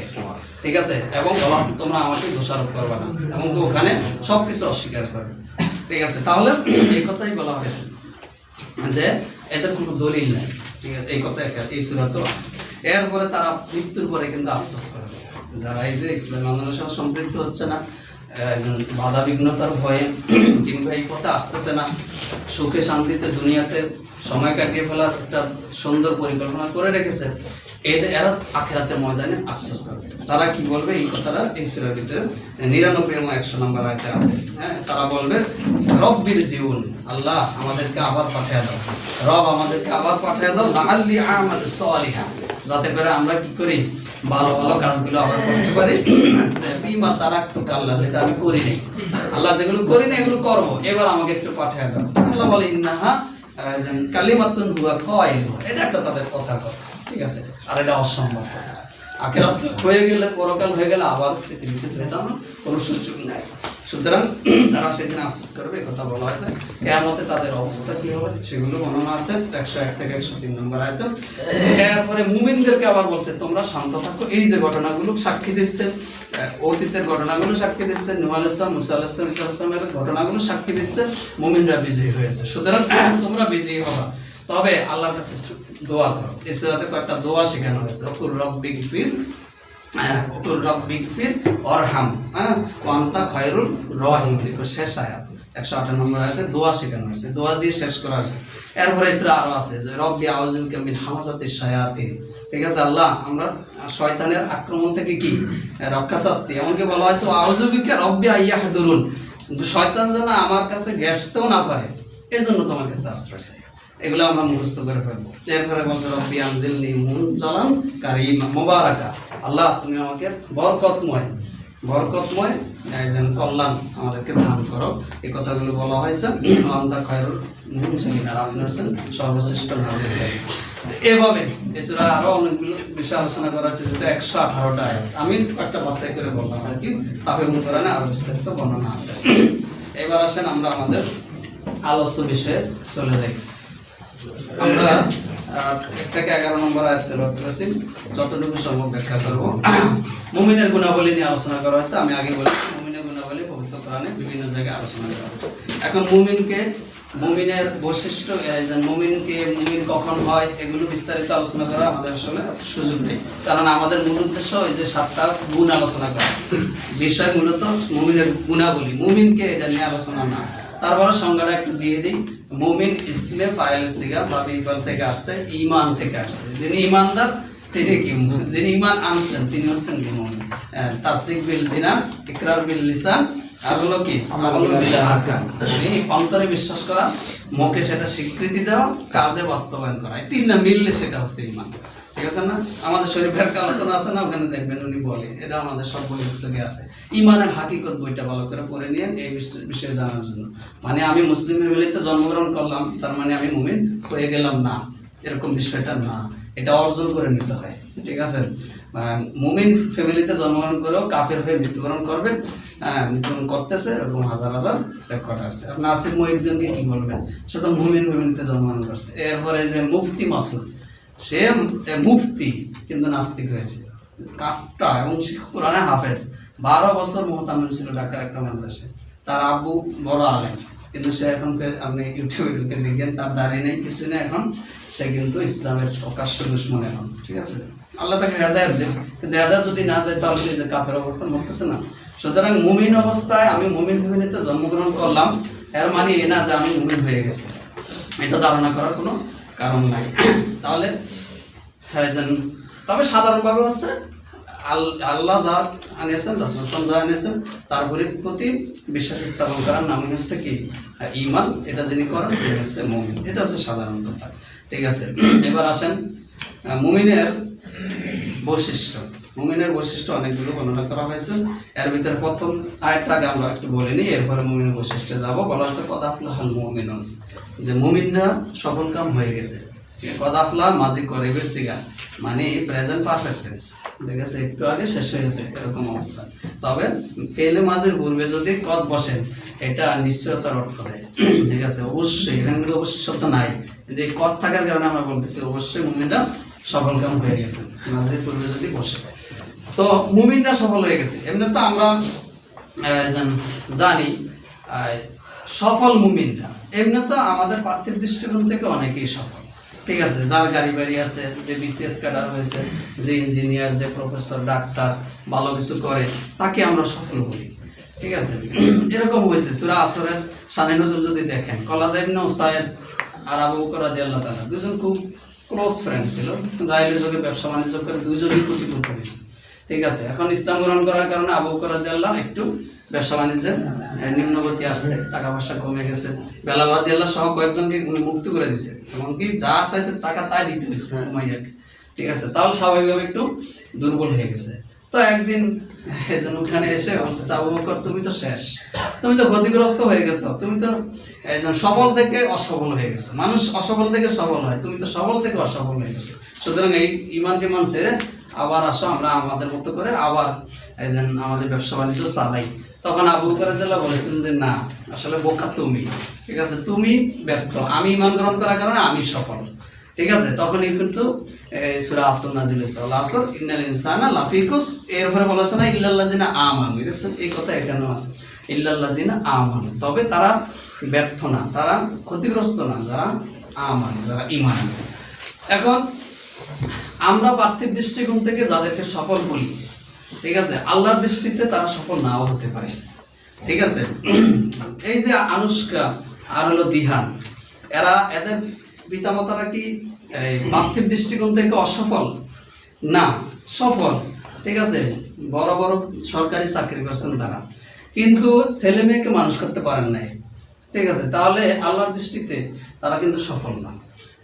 Speaker 1: ঠিক আছে। এবং বলা আছে তোমরা আমাকে দোষারোপ করবে না, এবং ওখানে সবকিছু অস্বীকার করবে, ঠিক আছে। তাহলে এই কথাই বলা হয়েছে যে এদের কোনো দলিল নাই, ঠিক আছে, এই কথা এই সূরাতেও আছে। এরপরে তারা মৃত্যুর পরে কিন্তু আফসোস করবে, যারা এই যে ইসলাম আন্দোলনের সাথে সম্পৃক্ত হচ্ছে না, বাধা বিঘ্নতার ভয়ে কিংবা এই পথে আসতেছে না, সুখে শান্তিতে দুনিয়াতে সময় কাটিয়ে ফেলার একটা সুন্দর পরিকল্পনা করে রেখেছে, এরা আখিরাতের ময়দানে আফসোস করবে। তারা কি বলবে? এই কথাটা এই সূরার ভিতরে 99 এবং 100 নম্বর আয়াতে আছে। হ্যাঁ, তারা বলবে রব্বির জীবন, আল্লাহ আমাদেরকে আবার পাঠিয়ে দাও, রব আমাদেরকে আবার পাঠিয়ে দাও, লাআল্লি আমাল সালিহা, যাতে করে আমরা কি করি, ভালো ভালো কাজগুলো আবার করতে পারি। বিমা তারাক্তু আল্লাহ, যেটা আমি করি নাই, আল্লাহ যেগুলো করি না এগুলো করবো, এবার আমাকে একটু পাঠিয়ে দাও। আল্লাহ বলে ইন্নাহা কালিমাতুন হুয়া কাইলু, এটা একটা তাদের কথার কথা, ঠিক আছে। আর এটা অসম্ভব কথা, আখিরাত হয়ে গেলে, পরকাল হয়ে গেলে আবার পৃথিবীতে ফেরানোর কোনো সুযোগ নাই। সুতরাং তারা সেদিন আফসোস করবে, এই কথা বলা হয়েছে। কিয়ামতে তাদের অবস্থা কি হবে সেগুলো বর্ণনা আছে 101 থেকে 103 নম্বর আয়াতে। এরপরে মুমিনদেরকে আবার বলছে তোমরা শান্ত থাকো। এই যে ঘটনাগুলো সাক্ষী দিচ্ছে, অতীতের ঘটনাগুলো সাক্ষী দিচ্ছে, নূহ আলাইহিস সালাম, মুসা আলাইহিস সালাম, ঈসা আলাইহিস সালামের ঘটনাগুলো সাক্ষী দিচ্ছে, মুমিনরা বিজয়ী হয়েছে। সুতরাং তোমরা বিজয়ী হবা। তবে আল্লাহর কাছে দোয়া করো। এই সূরাতে কয়েকটা দোয়া শেখানো হয়েছে, ওকুর রব্বিক ফির ওকুর রব্বিক ফির অরহাম ওয়ান্তা খায়রুল রাহিম, দেখো শেষ আয়াত 158 নম্বর আয়াতে দোয়া শেখানো হয়েছে, দোয়া দিয়ে শেষ করা হয়েছে। এরপরে সূরা আরো আছে যে রব্বি আউযু বিকা মিন হামাযাতিশ শায়াতিন, ঠিক আছে, আল্লাহ আমরা শয়তানের আক্রমণ থেকে কি রক্ষা চাচ্ছি। এমনকি বলা হয়েছে আউযু বিকা রব্বি আইয়াহদুরুন, শয়তান যেন আমার কাছে ঘেঁষতেও না পারে, এই জন্য তোমার কাছে আশ্রয় চাই। এগুলো আমরা মুখস্থ করে ফেলবো। এরপরে বলছে রব্বি আনজিলনি মুনজালান কারীমা মুবারাকা, আল্লাহ তুমি আমাকে বরকতময় কল্যাণ আমাদেরকে দান করো। এই কথাগুলো বলা হয়েছে। আল্লাহ খায়রুল মুনজিলিন, আপনি হচ্ছেন সর্বশ্রেষ্ঠ নাযিলকারী। এভাবে এছাড়া আরো অনেকগুলো বিষয় আলোচনা করা আছে, যেটা 118টা আয়াত। আমি একটা বাছাই করে বললাম আর কি, তাফসীরুল কোরআনে আরো বিস্তারিত বর্ণনা আছে। এবার আসেন আমরা আমাদের আলোচ্য বিষয়ে চলে যাই। আমরা 1 থেকে 11 নম্বর আয়াত তেলাওয়াত করেছি, যতটুকু সম্ভব ব্যাখ্যা করব। মুমিনের গুণাবলী নিয়ে আলোচনা করা হয়েছে। আমি আগে বলেছি মুমিনের গুণাবলী পবিত্র কোরআনে বিভিন্ন জায়গায় আলোচনা করা হয়েছে। এখন মুমিনের বৈশিষ্ট্য, মুমিন কখন হয়, এগুলো বিস্তারিত আলোচনা করা আমাদের আসলে সুযোগ নেই, কারণ আমাদের মূল উদ্দেশ্য ওই যে 7টা গুণ আলোচনা করা, বিষয় মূলত মুমিনের গুণাবলী, মুমিনকে এটা নিয়ে আলোচনা না। তারপরে সংজ্ঞাটা একটু দিয়ে দিই। মুমিন ইসমে ফাইল সিগা বা বিফল থেকে আসছে, ঈমান থেকে আসছে। যিনি ঈমানদার তিনি কি, যিনি ঈমান আনছেন তিনি হচ্ছেন কি মুমিন। তাসদিক বিল জিনান, ইকরার বিল লিসান, আর হলো কি আমালু বিল আরকান, মানে অন্তরে বিশ্বাস করা, মুখে সেটা স্বীকৃতি দেওয়া, কাজে বাস্তবায়ন করা, এই তিনটা মিললে সেটা হচ্ছে ঈমান। ঠিক আছে না? আমাদের শরীফের আলোচনা আছে না, ওখানে দেখবেন উনি বলে, এটা আমাদের সব বই পুস্তকে আছে। ঈমানের হাকিকত বইটা ভালো করে পড়ে নিয়েন এই বিষয়ে জানার জন্য। মানে আমি মুসলিম ফ্যামিলিতে জন্মগ্রহণ করলাম তার মানে আমি মুমিন হয়ে গেলাম না, এরকম বিষয়টা না, এটা অর্জন করে নিতে হয়। ঠিক আছে? মুমিন ফ্যামিলিতে জন্মগ্রহণ করেও কাফের হয়ে মৃত্যুবরণ করবে, মৃত্যুবরণ করতেছে, এরকম হাজার হাজার রেকর্ড আছে। আপনি আসিফ মহিউদ্দিনকে কি বলবেন, সে তো মুমিন ফ্যামিলিতে জন্মগ্রহণ করছে। এরপরে যে মুফতি মাসুদ, সে মুফতি কিন্তু নাস্তিক হয়েছে, কাট্টা, এবং কোরআনে হাফেজ, 12 বছর মুহতামিম ছিল ঢাকার একটা মাদ্রাসায়। তার আব্বু বড় আলেম, কিন্তু সে এখন আপনি ইউটিউবে ঢুকে দেখেন তার দাঁড়িয়ে নেই, কিছু নেই, এখন সে কিন্তু ইসলামের প্রকাশ্য দুশমন এখন। ঠিক আছে? আল্লাহ তাকে হেদায়েত দেন, কিন্তু হেদায়েত যদি না দেয় তাহলে যে কাফের অবস্থান মরতেছে না। সুতরাং মুমিন অবস্থায় আমি মুমিন ফ্যামিলিতে জন্মগ্রহণ করলাম, এর মানে এ না যে আমি মুমিন হয়ে গেছি, এটা ধারণা করার কোনো কারণ নাই। তাহলে তবে সাধারণভাবে হচ্ছে আল্লাহ যা আনিয়েছেন, রাসূল যা আনিয়েছেন, তার প্রতি বিশ্বাস স্থাপন করার নামই হচ্ছে কি ঈমান। এটা যিনি করেন তিনি হচ্ছে মুমিন, এটা হচ্ছে সাধারণ কথা। ঠিক আছে? এবার আসেন মুমিনের বৈশিষ্ট্য। মুমিনের বৈশিষ্ট্য অনেকগুলো বর্ণনা করা হয়েছে, এর ভিতরে প্রথম আয়াতটা আগে আমরা একটু বলে নিই, এরপরে মুমিনের বৈশিষ্ট্যে যাবো। বলা হচ্ছে কদ আফলাহাল মুমিনুন, যে মুমিনরা সফলকাম হয়ে গেছে। কদ আফলাহ মাজি করে বেসিগা, মানে প্রেজেন্ট পারফেক্ট টেন্স, ঠিক আছে, একটু আগে শেষ হয়েছে এরকম অবস্থা। তবে ফেলে মাঝের পূর্বে যদি কদ বসেন এটা নিশ্চয়তার অর্থ দেয়। ঠিক আছে? অবশ্যই এখানে কিন্তু অবশ্যই শব্দ নাই, কিন্তু এই কদ থাকার কারণে আমরা বলতেছি অবশ্যই মুমিনরা সফলকাম হয়ে গেছে মাঝের পূর্বে যদি বসে। তো মুমিনরা সফল হয়ে গেছে, এমনি তো আমরা জানি সফল মুমিনরা এমনি তো আমাদের পার্থিব দৃষ্টিকোণ থেকে অনেকেই সফল। ঠিক আছে? যার গাড়ি বাড়ি আছে, যে বিসিএস ক্যাডার হয়েছে, যে ইঞ্জিনিয়ার, যে প্রফেসর, ডাক্তার, ভালো কিছু করে, তাকে আমরা সফল বলি। ঠিক আছে? এরকম হয়েছে সূরা আসরের শানে নজুল যদি দেখেন, কলাদা ইবনে উসাইদ আর আবু বকর রাদিয়াল্লাহু তাআলা দুজন খুব ক্লোজ ফ্রেন্ড ছিল, জাহেলিয়াতের যুগে ব্যবসা বাণিজ্য করে দুইজনই কোটিপতি হয়েছে। ঠিক আছে? এখন ইসলাম গ্রহণ করার কারণে আবু বকর রাদিয়াল্লাহু একটু ব্যবসা বাণিজ্যের নিম্নগতি আসছে, টাকা পয়সা কমে গেছে, বেলাল রাদিয়াল্লাহু সহ কয়েকজনকে মুক্তি করে দিয়েছে, এমনকি যা চাইছে টাকা তাই দিতে হয়েছে উমাইয়াকে। ঠিক আছে? তাহলে স্বাভাবিকভাবে একটু দুর্বল হয়ে গেছে। তো একদিন এজন ওখানে এসে বলতেছে, আবু বকর তুমি তো শেষ, তুমি তো ক্ষতিগ্রস্ত হয়ে গেছো, তুমি তো একজন সফল থেকে অসফল হয়ে গেছো। মানুষ অসফল থেকে সফল হয়, তুমি তো সফল থেকে অসফল হয়ে গেছো। সুতরাং এই ইমান টিমান ছেড়ে আবার আসো, আমরা আমাদের মতো করে আবার একজন আমাদের ব্যবসা বাণিজ্য চালাই। তখন আবু বকর রাদিয়াল্লাহু বলেছেন যে না, আসলে বোকা তুমি। ঠিক আছে? তুমি ব্যর্থ, আমি ঈমান গ্রহণ করার কারণে আমি সফল। ঠিক আছে? তখনই কিন্তু সূরা আসর নাযিল হয়েছে, আল আসর ইন্নাল ইনসানা লাফি খুসর। এরপরে বলা আছে না ইল্লাল্লাযিনা আমানু, দেখছেন এই কথা এখানেও আছে, ইল্লাল্লাযিনা আমানু, তবে তারা ব্যর্থ না, তারা ক্ষতিগ্রস্ত না, যারা আমানু, যারা ঈমান আনে। এখন আমরা পার্থিব দৃষ্টিকোণ থেকে যাদেরকে সফল বলি, ঠিক আছে, আল্লাহর দৃষ্টিতে তারা সফল নাও হতে পারে, ঠিক আছে। এই যে আনুষ্কা আর হলো দিহান, এদের পিতামাতারা কি পার্থিব দৃষ্টিকোণ থেকে অসফল? না, সফল, ঠিক আছে। বড় বড় সরকারি চাকরি করছেন তারা, কিন্তু ছেলে মেয়েকে মানুষ করতে পারেন নাই, ঠিক আছে। তাহলে আল্লাহর দৃষ্টিতে তারা কিন্তু সফল না,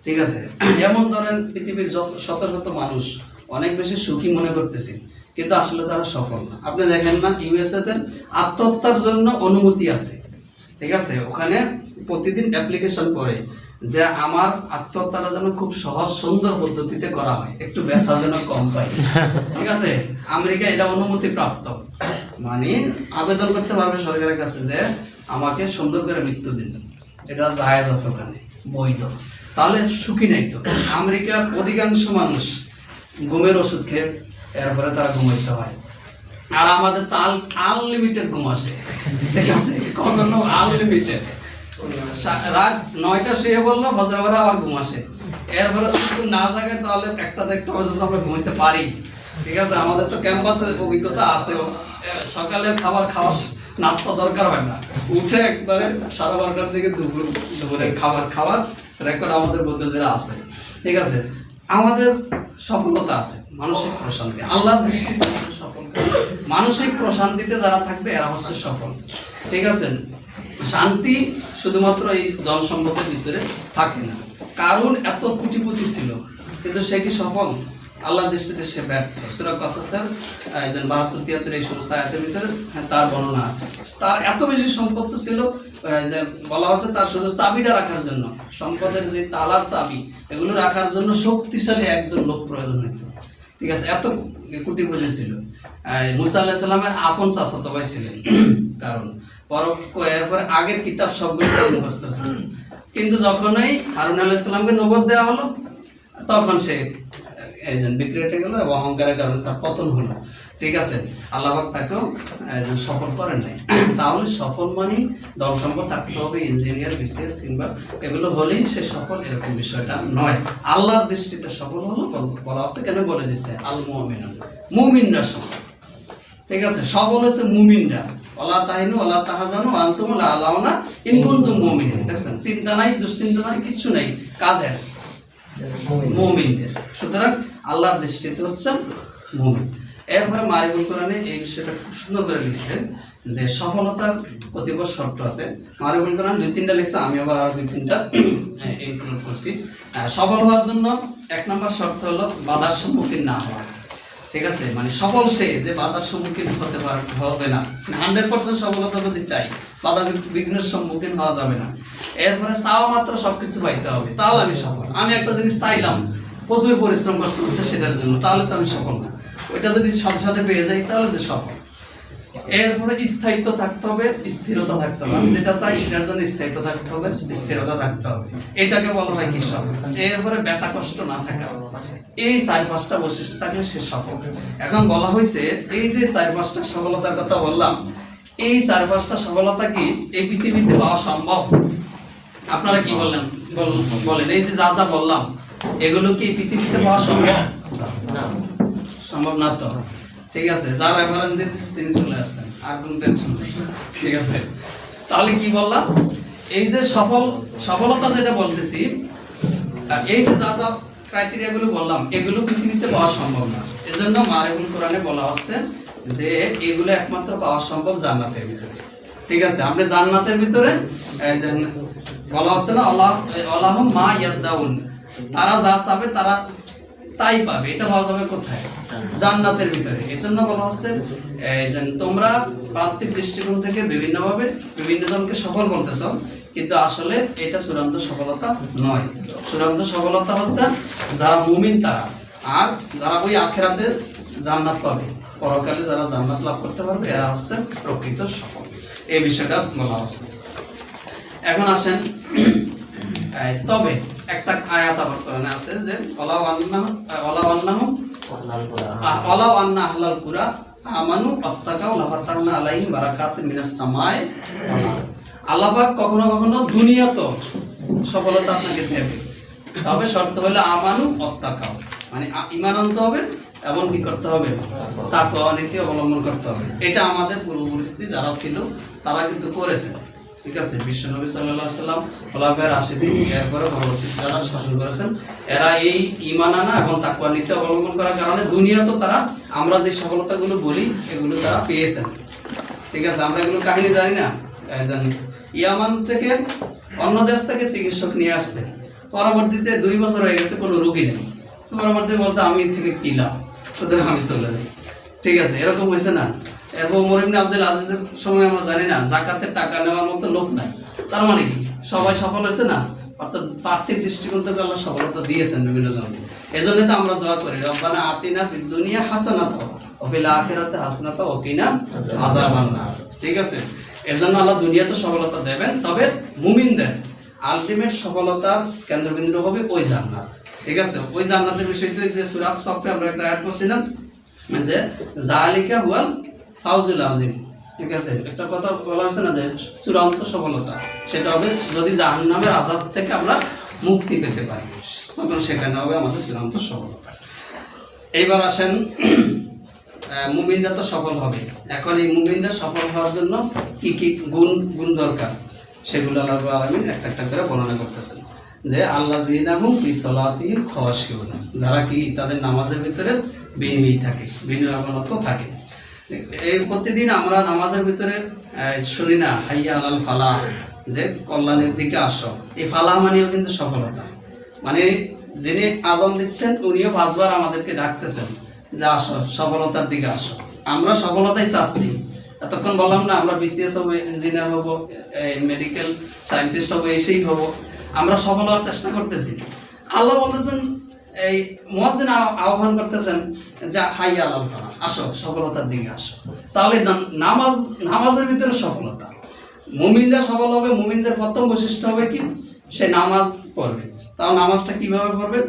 Speaker 1: ঠিক আছে। যেমন ধরেন পৃথিবীর শত শত মানুষ অনেক বেশি সুখী মনে করতেছে, কিন্তু আসলে তারা সফল না। আপনি দেখেন না, ইউএসএতে আত্মহত্যার জন্য অনুমতি আছে, ঠিক আছে। ওখানে প্রতিদিন অ্যাপ্লিকেশন করে যে আমার আত্মহত্যাটা যেন খুব সহজ সুন্দর পদ্ধতিতে করা হয়, একটু ব্যথা যেন কম পাই, ঠিক আছে। আমেরিকা এটা অনুমতি প্রাপ্ত, মানে আবেদন করতে পারবে সরকারের কাছে যে আমাকে সুন্দর করে মৃত্যু দিন, এটা জায়েজ আছে ওখানে, বৈধ। তাহলে সুখী নাই তো। আমেরিকার অধিকাংশ মানুষ ঘুমের ওষুধ খেয়ে এরপরে তারা ঘুমাইতে হয়, আর আমাদের তো আনলিমিটেড ঘুম আসে, ঠিক আছে, কখনো আনলিমিটেড। রাত 9টা শুয়ে বললো, ফজর পরে আবার ঘুম আসে, এরপরে যদি না জাগে তাহলে 1টা-1টা পর্যন্ত আমরা ঘুমাইতে পারি, ঠিক আছে। আমাদের তো ক্যাম্পাসের অভিজ্ঞতা আছে, সকালের খাবার খাওয়ার নাস্তা দরকার হয় না, উঠে একবারে 12:30টার দিকে দুপুরের খাবার রেকর্ড আমাদের বন্ধুদের আছে, ঠিক আছে। আমাদের সফলতা আছে, মানসিক প্রশান্তি, আল্লাহর দৃষ্টিতে সফল। মানসিক প্রশান্তিতে যারা থাকবে এরা হচ্ছে সফল, ঠিক আছে। শান্তি শুধুমাত্র এই ধন সম্পদের ভিতরে থাকে না। কারণ এত কোটিপতি ছিল, কিন্তু সে কি সফল? আল্লাহর দৃষ্টিতে সে ব্যর্থ। সূরা কাসাসের 72-73 এই সমস্ত আয়াতের ভিতরে তার বর্ণনা আছে। তার এত বেশি সম্পদ ছিল যে বলা আছে তার শুধু চাবিটা রাখার জন্য, সম্পদের যে তালার চাবি এগুলো রাখার জন্য শক্তিশালী একজন লোক প্রয়োজন হতো, ঠিক আছে। এত কোটিপতি ছিল। মুসা আলাইহিস সালামের আপন চাচাতো ভাই ছিলেন, কারণ এরপরে আগের কিতাব সবগুলো মুখস্থ ছিল, কিন্তু যখনই হারুন আলাইহিস সালামকে নবুয়ত দেওয়া হলো তখন সে বিক্রিয়াটা গেল এবং অহংকারের কারণে তার পতন হলো, ঠিক আছে। আল্লাহ পাক তাকেও সফল করেন নাই। তাহলে সফল মানে ধন সম্পদ থাকতে হবে, ইঞ্জিনিয়ার, বিসিএস কিংবা এগুলো হলেই সে সফল, এরকম বিষয়টা নয়। আল্লাহর দৃষ্টিতে সফল হলো বলা আছে, কেন বলে দিচ্ছে আল মুমিনুন, মুমিনরা সফল, ঠিক আছে। সফল হচ্ছে মুমিনরা। ওয়ালা তাহিনু ওয়ালা তাহজানু ওয়া আনতুম লা আলাউনা ইন কুনতুম মুমিনিন। দেখছেন, চিন্তা নাই, দুশ্চিন্তা নাই, কিছু নাই, কাদের? মুমিনদের। সুতরাং আল্লাহর দৃষ্টিতে হচ্ছে মুমিন। এরপরে মারিফুল কোরআনে এই বিষয়টা খুব সুন্দর করে লিখছেন যে সফলতার কতিপয় শর্ত আছে। মারিফুল কোরআন 2-3টা লিখছে, আমি আবার আরো 2-3টা ইনক্লুড করছি। সফল হওয়ার জন্য 1 নম্বর শর্ত হলো বাধার সম্মুখীন না হওয়া, ঠিক আছে। মানে সফল সে যে বাধার সম্মুখীন হবে না। 100% সফলতা যদি চাই, বাধা বিঘ্নের সম্মুখীন হওয়া যাবে না। এরপরে চাওয়া মাত্র সবকিছু পাইতে হবে, তাহলে আমি সফল। আমি একটা জিনিস চাইলাম, প্রচুর পরিশ্রম করতে হচ্ছে সেটার জন্য, তাহলে তো আমি সফল না। ওইটা যদি সাথে সাথে পেয়ে যাই তাহলে তো সফল। এরপরে স্থায়িত্ব থাকতে হবে, স্থিরতা থাকতে হবে। আমি যেটা চাই সেটার জন্য স্থায়িত্ব থাকতে হবে, স্থিরতা থাকতে হবে, এটাকে বলা হয় কি সফল। এরপরে ব্যথা কষ্ট না থাকা, এই 4-5টা বৈশিষ্ট্য থাকলে সে সফল। এখন বলা হয়েছে এই যে 4-5টা সফলতার কথা বললাম, এই 4-5টা সফলতা কি এই পৃথিবীতে পাওয়া সম্ভব? আপনারা কি বলেন? এই যে যা যা বললাম এগুলো কি পৃথিবীতে পাওয়া সম্ভব? সম্ভব না তো, ঠিক আছে। যার রেফারেন্স দিয়েছে তিনি চলে আসছেন, আর কোনো টেনশন নেই, ঠিক আছে। তাহলে কি বললাম, এই যে সফলতা যেটা বলতেছি, এই যে যা যা ক্রাইটেরিয়া গুলো বললাম এগুলো পৃথিবীতে পাওয়া সম্ভব না। এজন্য মারিফুল কোরআনে বলা হচ্ছে যে এগুলো একমাত্র পাওয়া সম্ভব জান্নাতের ভিতরে, ঠিক আছে। আপনি জান্নাতের ভিতরে বলা হচ্ছে না, আল্লাহুম মা ইয়াদাউন, তারা যা চাবে তারা তাই পাবে। এটা পাওয়া যাবে কোথায়? জান্নাতের ভিতরে। এজন্য বলা হচ্ছে যে তোমরা পার্থিব দৃষ্টিকোণ থেকে বিভিন্নভাবে বিভিন্ন জনকে সফল বলতেছ, কিন্তু আসলে এটা চূড়ান্ত সফলতা নয়। চূড়ান্ত সফলতা হচ্ছে যারা মুমিন তারা, আর যারা ওই আখিরাতে জান্নাত পাবে, পরকালে যারা জান্নাত লাভ করতে পারবে, এরা হচ্ছে প্রকৃত সফল। এই বিষয়টা বলা হচ্ছে। এখন আসেন, তবে একটা আয়াত আবার কোরআনে আছে যে ওয়ালাউ আন্না আহলাল কুরা আমানু ওয়াত্তাকাউ লাফাতাহনা আলাইহিম বারাকাতিন মিনাস সামাই। আল্লাহ পাক কখনো কখনো দুনিয়াতেও সফলতা আপনাকে দেবে, তবে শর্ত হলো আমানু অত্তাকাও, মানে ঈমান আনতে হবে এবং কি করতে হবে, তাকওয়া নীতি অবলম্বন করতে হবে। এটা আমাদের পূর্ববর্তী যারা ছিল তারা কিন্তু করেছে, ঠিক আছে। বিশ্বনবী সাল্লাল্লাহু আলাইহি সাল্লাম, খোলাফায়ে রাশিদিন, এরপরে পরবর্তী যারা শাসন করেছেন, এরা এই ঈমান আনা এবং তাকওয়া নীতি অবলম্বন করার কারণে দুনিয়া তো তারা, আমরা যে সফলতাগুলো বলি এগুলো তারা পেয়েছেন, ঠিক আছে। আমরা এগুলো কাহিনী জানি না, জানি ইয়ামান থেকে অন্য দেশ থেকে চিকিৎসক নিয়ে আসছে, পরবর্তীতে 2 বছর হয়ে গেছে কোনো রোগী নেই, পরবর্তীতে বলছে আমি এর থেকে কি লাভ, সুতরাং আমি চলে যাই, ঠিক আছে। এরকম হয়েছে না। এবং ওমর ইবনে আব্দুল আজিজের সময় আমরা জানি না জাকাতের টাকা নেওয়ার মতো লোক নাই, তার মানে কি সবাই সফল হয়েছে না, অর্থাৎ পার্থিব দৃষ্টিকোণ থেকে আল্লাহ সফলতা দিয়েছেন বিভিন্ন জনকে। এজন্য তো আমরা দোয়া করি, রব্বানা আতিনা ফিদ দুনিয়া হাসানাতাও ওয়া ফিল আখিরাতি হাসানাতাও ওয়া কিনা আযাবান নার, ঠিক আছে। এজন্য আল্লাহ দুনিয়াতে সফলতা দেবেন, তবে মুমিনদের আলটিমেট সফলতার কেন্দ্রবিন্দু হবে ওই জান্নাত, ঠিক আছে। ওই জান্নাতের বিষয়তে যে সূরা সফে আমরা একটা আয়াত পড়ছিলাম যে যালিকা হুয়াল ফাউজুল আযীম, ঠিক আছে। একটা কথা বলা হয়েছে না যে চূড়ান্ত সফলতা, সেটা হবে যদি জাহান্নামের আযাব থেকে আমরা মুক্তি পেতে পারি, তখন সেখানে হবে আমাদের চূড়ান্ত সফলতা। এইবার আসেন, মুমিনরা তো সফল হবে, এখন এই মুমিনরা সফল হওয়ার জন্য কি কি গুণ দরকার সেগুলো আল্লাহ রাব্বুল আলামিন একটা একটা করে বর্ণনা করতেছেন। যে আল্লাযীনাহুম ফি সলাতিহিম খাশিউন, যারা কি তাদের নামাজের ভিতরে বিনয়ী থাকে, বিনয়মনত থাকে। এই প্রতিদিন আমরা নামাজের ভিতরে শুনি না হাইয়া আলাল ফালাহ, যে কল্যাণের দিকে আসো। এই ফালাহ মানেও কিন্তু সফলতা, মানে যিনি আযান দিচ্ছেন উনিও 5 বার আমাদেরকে ডাকতেছেন যে আসো, সফলতার দিকে আসো। আমরা সফলতাই চাচ্ছি, এতক্ষণ বললাম না আমরা বিসিএস হবো, ইঞ্জিনিয়ার হবো, মেডিকেল সায়েন্টিস্ট হবো, এসেই হবো, আমরা সফল হওয়ার চেষ্টা করতেছি। আল্লাহ বলতেছেন, এই মুয়াজ্জিন আহ্বান করতেছেন যে হাইয়া আলাল ফালাহ, আসো সফলতার দিকে আসো। তাহলে নামাজের ভিতরে সফলতা, মুমিনরা সফল হবে। মুমিনদের প্রথম বৈশিষ্ট্য হবে কি, সে নামাজ পড়বে। তাও নামাজটা কিভাবে পড়বে,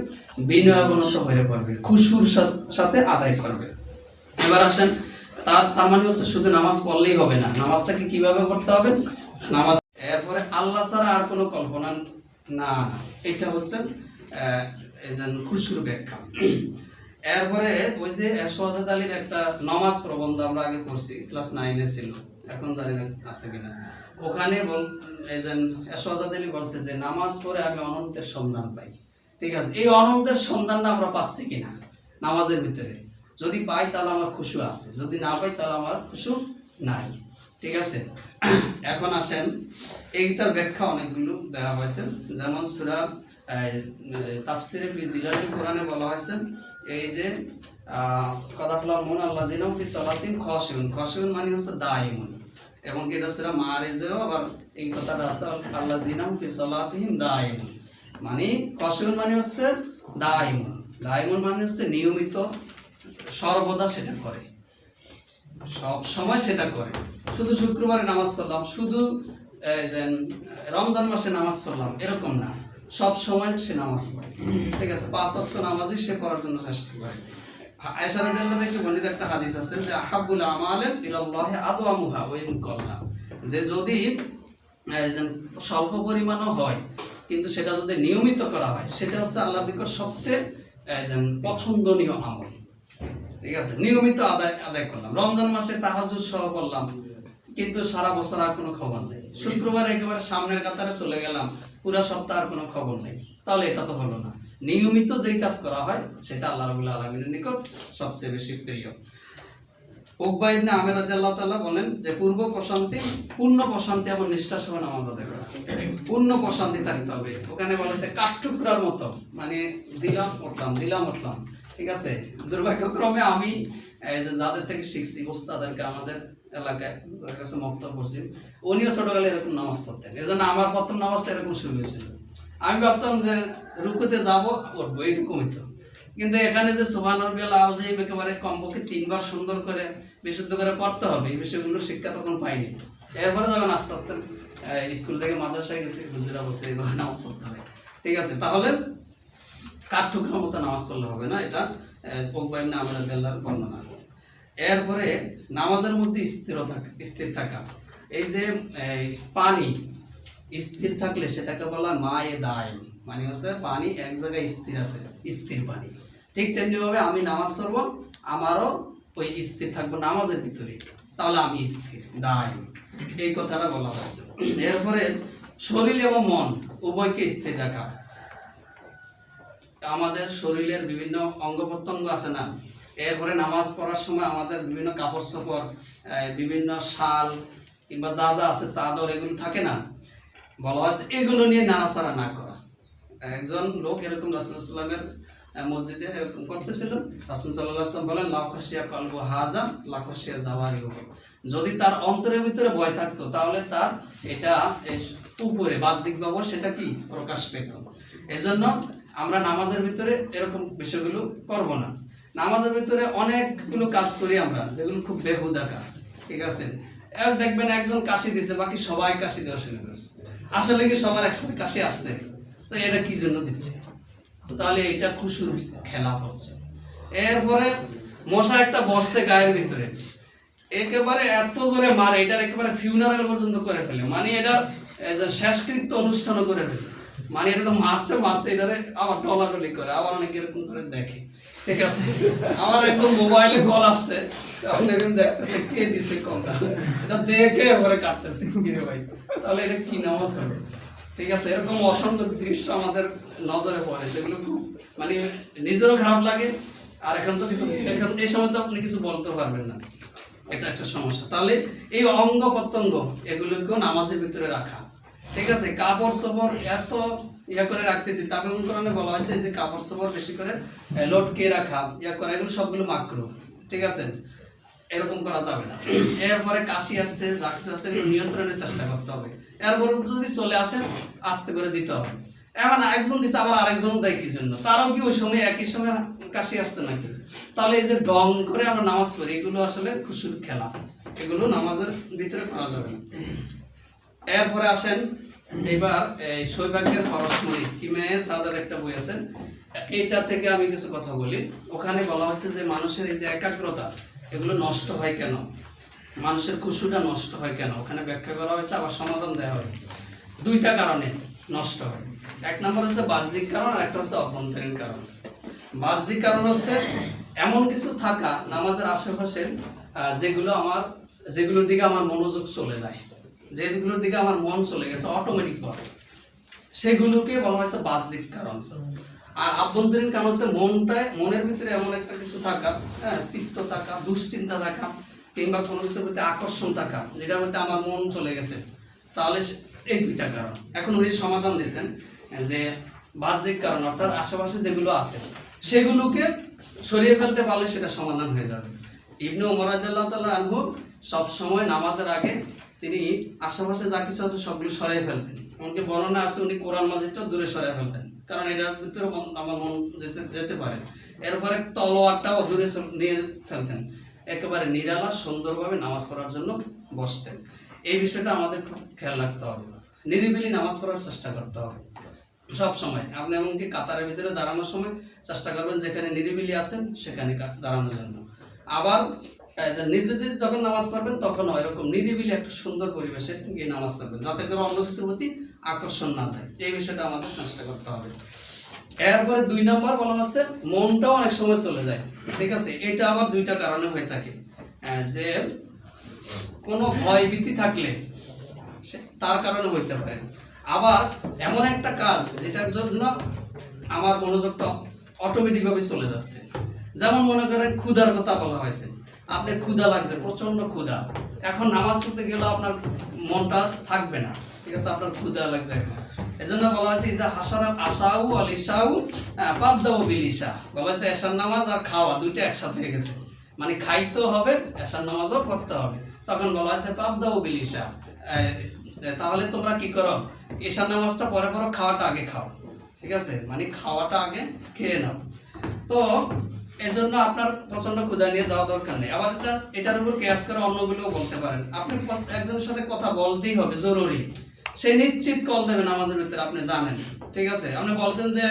Speaker 1: বিনয়াবনত হয়ে পড়বে, খুশুর সাথে আদায় করবে। এবার আসেন, তার মানে হচ্ছে শুধু নামাজ পড়লেই হবে না, নামাজটাকে কিভাবে করতে হবে, নামাজ এরপরে আল্লাহ ছাড়া আর কোনো কল্পনা না, এটা হচ্ছে খুশুর ব্যাখ্যা। এরপরে ওই যে শওকত আলীর একটা নামাজ প্রবন্ধ আমরা আগে পড়ছি, ক্লাস 9-এ ছিল, এখন জানি না আছে কিনা। ওখানে শওকত আলী বলছে যে নামাজ পড়ে আমি অনন্তের সন্ধান পাই, ঠিক আছে। এই অনন্তের সন্ধানটা আমরা পাচ্ছি কিনা নামাজের ভিতরে, যদি পাই তাহলে আমার খুশু আছে, যদি না পাই তাহলে আমার খুশু নাই, ঠিক আছে। এখন আসেন, এইটার ব্যাখ্যা অনেকগুলো দেওয়া হয়েছে, যেমন সূরা তাফসিরে ফি জিলালিল কোরআনে বলা হয়েছে এই যে কাদাফলাল মুন আল্লাযিনা ফি সালাতিন খাশিউন, খাশিউন মানে হচ্ছে দায়িমুন, এবং এটা সূরা মাআরিজেও আবার এই কথাটা আছে আল্লাযিনা ফি সালাতিহিম দায়িমুন, মানে খাশিউন মানে হচ্ছে দায়িমুন, দায়িমুন মানে হচ্ছে নিয়মিত, সর্বদা সেটা করে, সব সময় সেটা করে। শুধু শুক্রবারে নামাজ পড়লাম, শুধু রমজান মাসে নামাজ পড়লাম এরকম না, সব সময় সে নামাজ পড়ে, ঠিক আছে। 5 ওয়াক্ত নামাজই সে পড়ার জন্য চেষ্টা করে। আয়েশা রাদিয়াল্লাহু থেকে বর্ণিত একটা হাদিস আছে যে আহাব্বুল আমালি ইলাল্লাহি আদওয়ামুহা ওয়া ইন কাল্লা, যে যদি স্বল্প পরিমাণও হয় কিন্তু সেটা যদি নিয়মিত করা হয় সেটা হচ্ছে আল্লাহর নিকট সবচেয়ে পছন্দনীয় আমল, ঠিক আছে। নিয়মিত আদায় করলাম, রমজান মাসে তাহাজ্জুদ সহ পড়লাম, কিন্তু সারা বছর আর কোনো খবর নেই, শুক্রবার একেবারে সামনের কাতারে চলে গেলাম, পুরো সপ্তাহ আর কোনো খবর নেই, তাহলে এটা তো হলো না। নিয়মিত যেই কাজ করা হয় সেটা আল্লাহ রাব্বুল আলামিনের নিকট সবচেয়ে বেশি প্রিয়। উকবা ইবনে আমির রাদিয়াল্লাহু তাআলা বলেন যে পূর্ণ প্রশান্তি এবং নিষ্ঠার সহ নামাজ আদায় করা, পূর্ণ প্রশান্তি থাকতে হবে। ওখানে বলেছে কাঠটুকরার মতো, মানে দিলাম উঠলাম, ঠিক আছে। দুর্ভাগ্যক্রমে আমি যাদের থেকে শিখছি ওস্তাদেরকে, আমাদের এলাকায় তাদের কাছে মক্তব করছি, উনিও ছোটকালে এরকম নামাজ পড়তেন, এই জন্য আমার প্রথম নামাজটা এরকম শুরু হয়েছিল। আমি ভাবতাম যে রুকুতে যাবো উঠবো এরকমই তো, কিন্তু এখানে যে সুবহানাল্লাহ আযীম একেবারে কমপক্ষে 3 বার সুন্দর করে বিশুদ্ধ করে পড়তে হবে, এই বিষয়গুলোর শিক্ষা তখন পাইনি। এরপরে যখন আস্তে আস্তে স্কুল থেকে মাদ্রাসায় গেছি, হুজুরা বসে এইভাবে নামাজ পড়তে হবে, ঠিক আছে। তাহলে কাঠঠুকরার মতো নামাজ পড়লে হবে না, এটা উকবা ইবনে আমির রাদিয়াল্লাহু বর্ণনা। এরপরে নামাজের মধ্যে স্থির থাকা, এই যে পানি স্থির থাকলে সেটাকে বলা মায়ে দায়ম, মানে হচ্ছে পানি এক জায়গায় স্থির আছে, স্থির পানি। ঠিক তেমনি ভাবে আমি নামাজ পড়বো, আমারও ওই স্থির থাকবো নামাজের ভিতরে, তাহলে আমি স্থির দায়, এই কথাটা বলা হয়েছে। এরপরে শরীর এবং মন উভয়কে স্থির রাখা। আমাদের শরীরের বিভিন্ন অঙ্গ প্রত্যঙ্গ আছে না, এরপরে নামাজ পড়ার সময় আমাদের বিভিন্ন কাপড় চোপড়, বিভিন্ন শাল কিংবা যা যা আছে চাদর এগুলো থাকে না, বলা হয়েছে এগুলো নিয়ে নাড়াচাড়া না করা। একজন লোক এরকম রাসূল সাল্লাল্লাহু আলাইহি ওয়াসাল্লামের মসজিদে এরকম করতেছিল, রাসূল সাল্লাল্লাহু আলাইহি ওয়াসাল্লাম বলেন লা খাশিয়া কলবু হাযা লা খাশিয়া জাওয়ারিহু, যদি তার অন্তরের ভিতরে ভয় থাকতো তাহলে তার এটা উপরে বাহ্যিকভাবে সেটা কি প্রকাশ পেত। এজন্য আমরা নামাজের ভিতরে এরকম বিষয়গুলো করব না। নামাজের ভিতরে অনেকগুলো কাজ করি আমরা যেগুলো খুব বেহুদা কাজ, ঠিক আছে। দেখবেন একজন কাশি দিছে, বাকি সবাই কাশি দেওয়া শুরু করেছে, আসলে কি সবার একসাথে কাশি আসছে, তো এটা কি জন্য দিচ্ছে, তাহলে এটা খুশুর খেলা হচ্ছে। এরপরে মশা একটা বসছে গায়ের ভিতরে, একেবারে এত জোরে মারে, এটার একেবারে ফিউনারাল পর্যন্ত করে ফেলে, মানে এটার শেষকৃত্য অনুষ্ঠানও করে ফেলে, মানে এটা তো মারছে এটারে আবার টলাটলি করে, আবার অনেকে এরকম করে দেখে, ঠিক আছে। আমার একজন মোবাইলে কল আসছে, তখন এরকম দেখতেছে কে দিছে কলটা, এটা দেখে এবারে কাটতেছে কি রে ভাই, তাহলে এটা কি নামাজ হবে, ঠিক আছে। এরকম অসংখ্য দৃশ্য আমাদের নজরে পড়ে, যেগুলো খুব মানে নিজেরও খারাপ লাগে, আর এখন তো কিছু এখন এই সময় তো আপনি কিছু বলতে পারবেন না, এটা একটা সমস্যা। তাহলে এই অঙ্গ প্রত্যঙ্গ এগুলোকেও নামাজের ভিতরে রাখা, ঠিক আছে। কাপড় চোপড় এত করে রাখতেছি, তারপরে কোরআনে বলা হয়েছে যে কাপড় চোপড় বেশি করে লটকে রাখা, করা, এগুলো সবগুলো মাকরুহ, ঠিক আছে, এরকম করা যাবে না। এরপরে কাশি আসছে, যা কিছু আছে এগুলো নিয়ন্ত্রণের চেষ্টা করতে হবে। এরপরে যদি চলে আসে আস্তে করে দিতে হবে। এখন একজন দিচ্ছে আবার আরেকজন দেয় কি জন্য, তারও কি ওই সময় একই সময় কাশি আসছে নাকি, তাহলে এই যে ডং করে আমরা নামাজ পড়ি এগুলো আসলে খুশুর খেলা, এগুলো নামাজের ভিতরে করা যাবে না। এরপরে আসেন এবার এই সৌভাগ্যের পরশমণি কিমায়ে সাদার একটা বই আছে, এটা থেকে আমি কিছু কথা বলি। ওখানে বলা হয়েছে যে মানুষের এই যে একাগ্রতা এগুলো নষ্ট হয় কেন, মানুষের খুশুটা নষ্ট হয় কেন, ওখানে ব্যাখ্যা করা হয়েছে, আবার সমাধান দেওয়া হয়েছে। দুইটা কারণে নষ্ট হয়। এক নম্বর হচ্ছে বাহ্যিক কারণ, আর একটা হচ্ছে অভ্যন্তরীণ কারণ। বাহ্যিক কারণ হচ্ছে এমন কিছু থাকা নামাজের আশেপাশে যেগুলোর দিকে আমার মনোযোগ চলে যায়, যেগুলোর দিকে আমার মন চলে গেছে অটোমেটিক ভাবে, সেগুলোকে বলা হয়েছে বাহ্যিক কারণ। আর আভ্যন্তরীণ কারণ হচ্ছে মনের ভিতরে এমন একটা কিছু থাকা, চিত্ত থাকা, দুশ্চিন্তা থাকা, কিংবা কোনো কিছুর প্রতি আকর্ষণ থাকা, যেটার মধ্যে আমার মন চলে গেছে, তাহলে এই দুইটা কারণ। এখন উনি সমাধান দিয়েছেন যে বাহ্যিক কারণ অর্থাৎ আশেপাশে যেগুলো আছে সেগুলোকে সরিয়ে ফেলতে পারলে সেটা সমাধান হয়ে যাবে। ইবনে ওমর রাদিয়াল্লাহু তাআলা আনহু সব সময় নামাজের আগে তিনি আশেপাশে যা কিছু আছে সবগুলো সরিয়ে ফেলতেন। এমনকি বর্ণনা আছে উনি কোরআন মাজিদটাও দূরে সরিয়ে ফেলতেন, কারণ এটার ভিতরে আমার মন যেতে পারে। এরপরে তলোয়ারটাও দূরে নিয়ে ফেলতেন, একেবারে নিরালা সুন্দরভাবে নামাজ পড়ার জন্য বসতেন। এই বিষয়টা আমাদের খুব খেয়াল রাখতে হবে, নিরিবিলি নামাজ পড়ার চেষ্টা করতে হবে সব সময়। আপনি এমনকি কাতারের ভিতরে দাঁড়ানোর সময় চেষ্টা করবেন যেখানে নিরিবিলি আছেন সেখানে দাঁড়ানোর জন্য। আবার নিজে যে যখন নামাজ পড়বেন তখন এরকম নিরিবিলি একটা সুন্দর পরিবেশে গিয়ে নামাজ পড়বেন, যাতে করে অন্য কিছুর প্রতি আকর্ষণ না যায়। এই বিষয়টা আমাদের চেষ্টা করতে হবে। এরপরে 2 নাম্বার বলা হচ্ছে মনটাও অনেক সময় চলে যায়, ঠিক আছে। এটা আবার দুইটা কারণে হয়ে থাকে, যে কোনো ভয়ভীতি থাকলে তার কারণে হইতে পারে, আবার এমন একটা কাজ যেটার জন্য আমার মনোযোগটা অটোমেটিকভাবে চলে যাচ্ছে। যেমন মনে করেন ক্ষুধার কথা বলা হয়েছে, আপনি ক্ষুধা লাগছে, প্রচন্ড ক্ষুধা, এখন নামাজ পড়তে গেলে আপনার মনটা থাকবে না, ঠিক আছে, আপনার ক্ষুধা লাগছে এখন। এজন্য বলা হয়েছে ইজা হাসারাত আশাউ ওয়াল ইশাউ ফাবদাউ বিল ইশা, বলা হয়েছে এশার নামাজ আর খাওয়া দুইটা একসাথে হয়ে গেছে, মানে খাইতেও হবে এশার নামাজও পড়তে হবে। তখন বলা হয়েছে ফাবদাউ বিল ইশা, তাহলে তোমরা কি করো, এশার নামাজটা পরে পরে খাওয়াটা আগে খাও, ঠিক আছে, মানে খাওয়াটা আগে খেয়ে নাও। তো এজন্য আপনার প্রচন্ড ক্ষুধা নিয়ে যাওয়া দরকার নেই। আবার এটার উপর কেয়াস করে অন্যগুলোও বলতে পারেন। আপনি একজনের সাথে কথা বলতেই হবে, জরুরি, সে নিশ্চিত কল দেবে নামাজের ভিতরে, আপনি জানেন, ঠিক আছে। আপনি বলছেন যে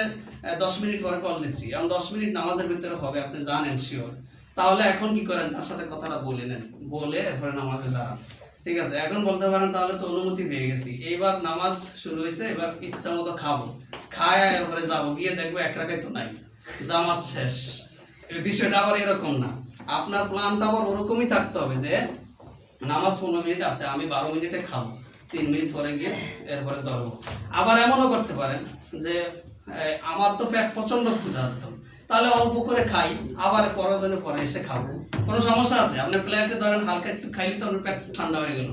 Speaker 1: 10 মিনিট পরে কল দিচ্ছি, এখন 10 মিনিট নামাজের ভিতরে হবে, আপনি জানেন শিওর, তাহলে এখন কি করেন, তার সাথে কথাটা বলে নেন, বলে এরপরে নামাজে দাঁড়ান। ঠিক আছে, এখন বলতে পারেন তাহলে তো অনুমতি পেয়ে গেছি, এইবার নামাজ শুরু হয়েছে, এবার ইচ্ছা মতো খাবো, খায় এরপরে যাবো, গিয়ে দেখবো এক রাকাত তো নাই, জামাত শেষ। এই বিষয়টা আবার এরকম না, আপনার প্ল্যানটা আবার ওরকমই থাকতে হবে যে নামাজ 15 মিনিট আছে, আমি 12 মিনিটে খাবো, 3 মিনিট পরে গিয়ে এরপরে ধরবো। আবার এমনও করতে পারেন যে আমার তো পেট প্রচন্ড ক্ষুধার্ত, তাহলে অল্প করে খাই, আবার প্রয়োজনে পরে এসে খাবো, কোনো সমস্যা আছে? আপনি প্লেটে ধরেন হালকা একটু খাইলে তো আপনার পেট ঠান্ডা হয়ে গেল,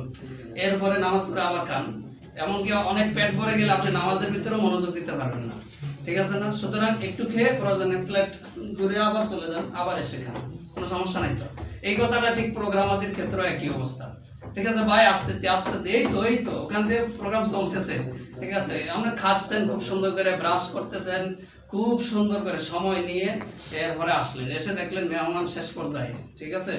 Speaker 1: এরপরে নামাজ পড়ে আবার খান। এমনকি অনেক পেট ভরে গেলে আপনি নামাজের ভিতরেও মনোযোগ দিতে পারবেন না, ঠিক আছে না? সুতরাং একটু খেয়ে প্রয়োজনে প্লেট ঘুরে আবার চলে যান, আবার এসে খান, কোনো সমস্যা নাই তো। এই কথাটা ঠিক প্রোগ্রামাদের ক্ষেত্রেও একই অবস্থা, ঠিক আছে ভাই? আসতেছি আসতেছি, এই তো ওখান থেকে প্রোগ্রাম চলতেছে, ঠিক আছে? আপনি খাচ্ছেন খুব সুন্দর করে, ব্রাশ করতেছেন খুব সুন্দর করে, সময় নিয়ে এরপরে আসলেন, এসে দেখলেন মেহমান শেষ পর্যায়ে, ঠিক আছে?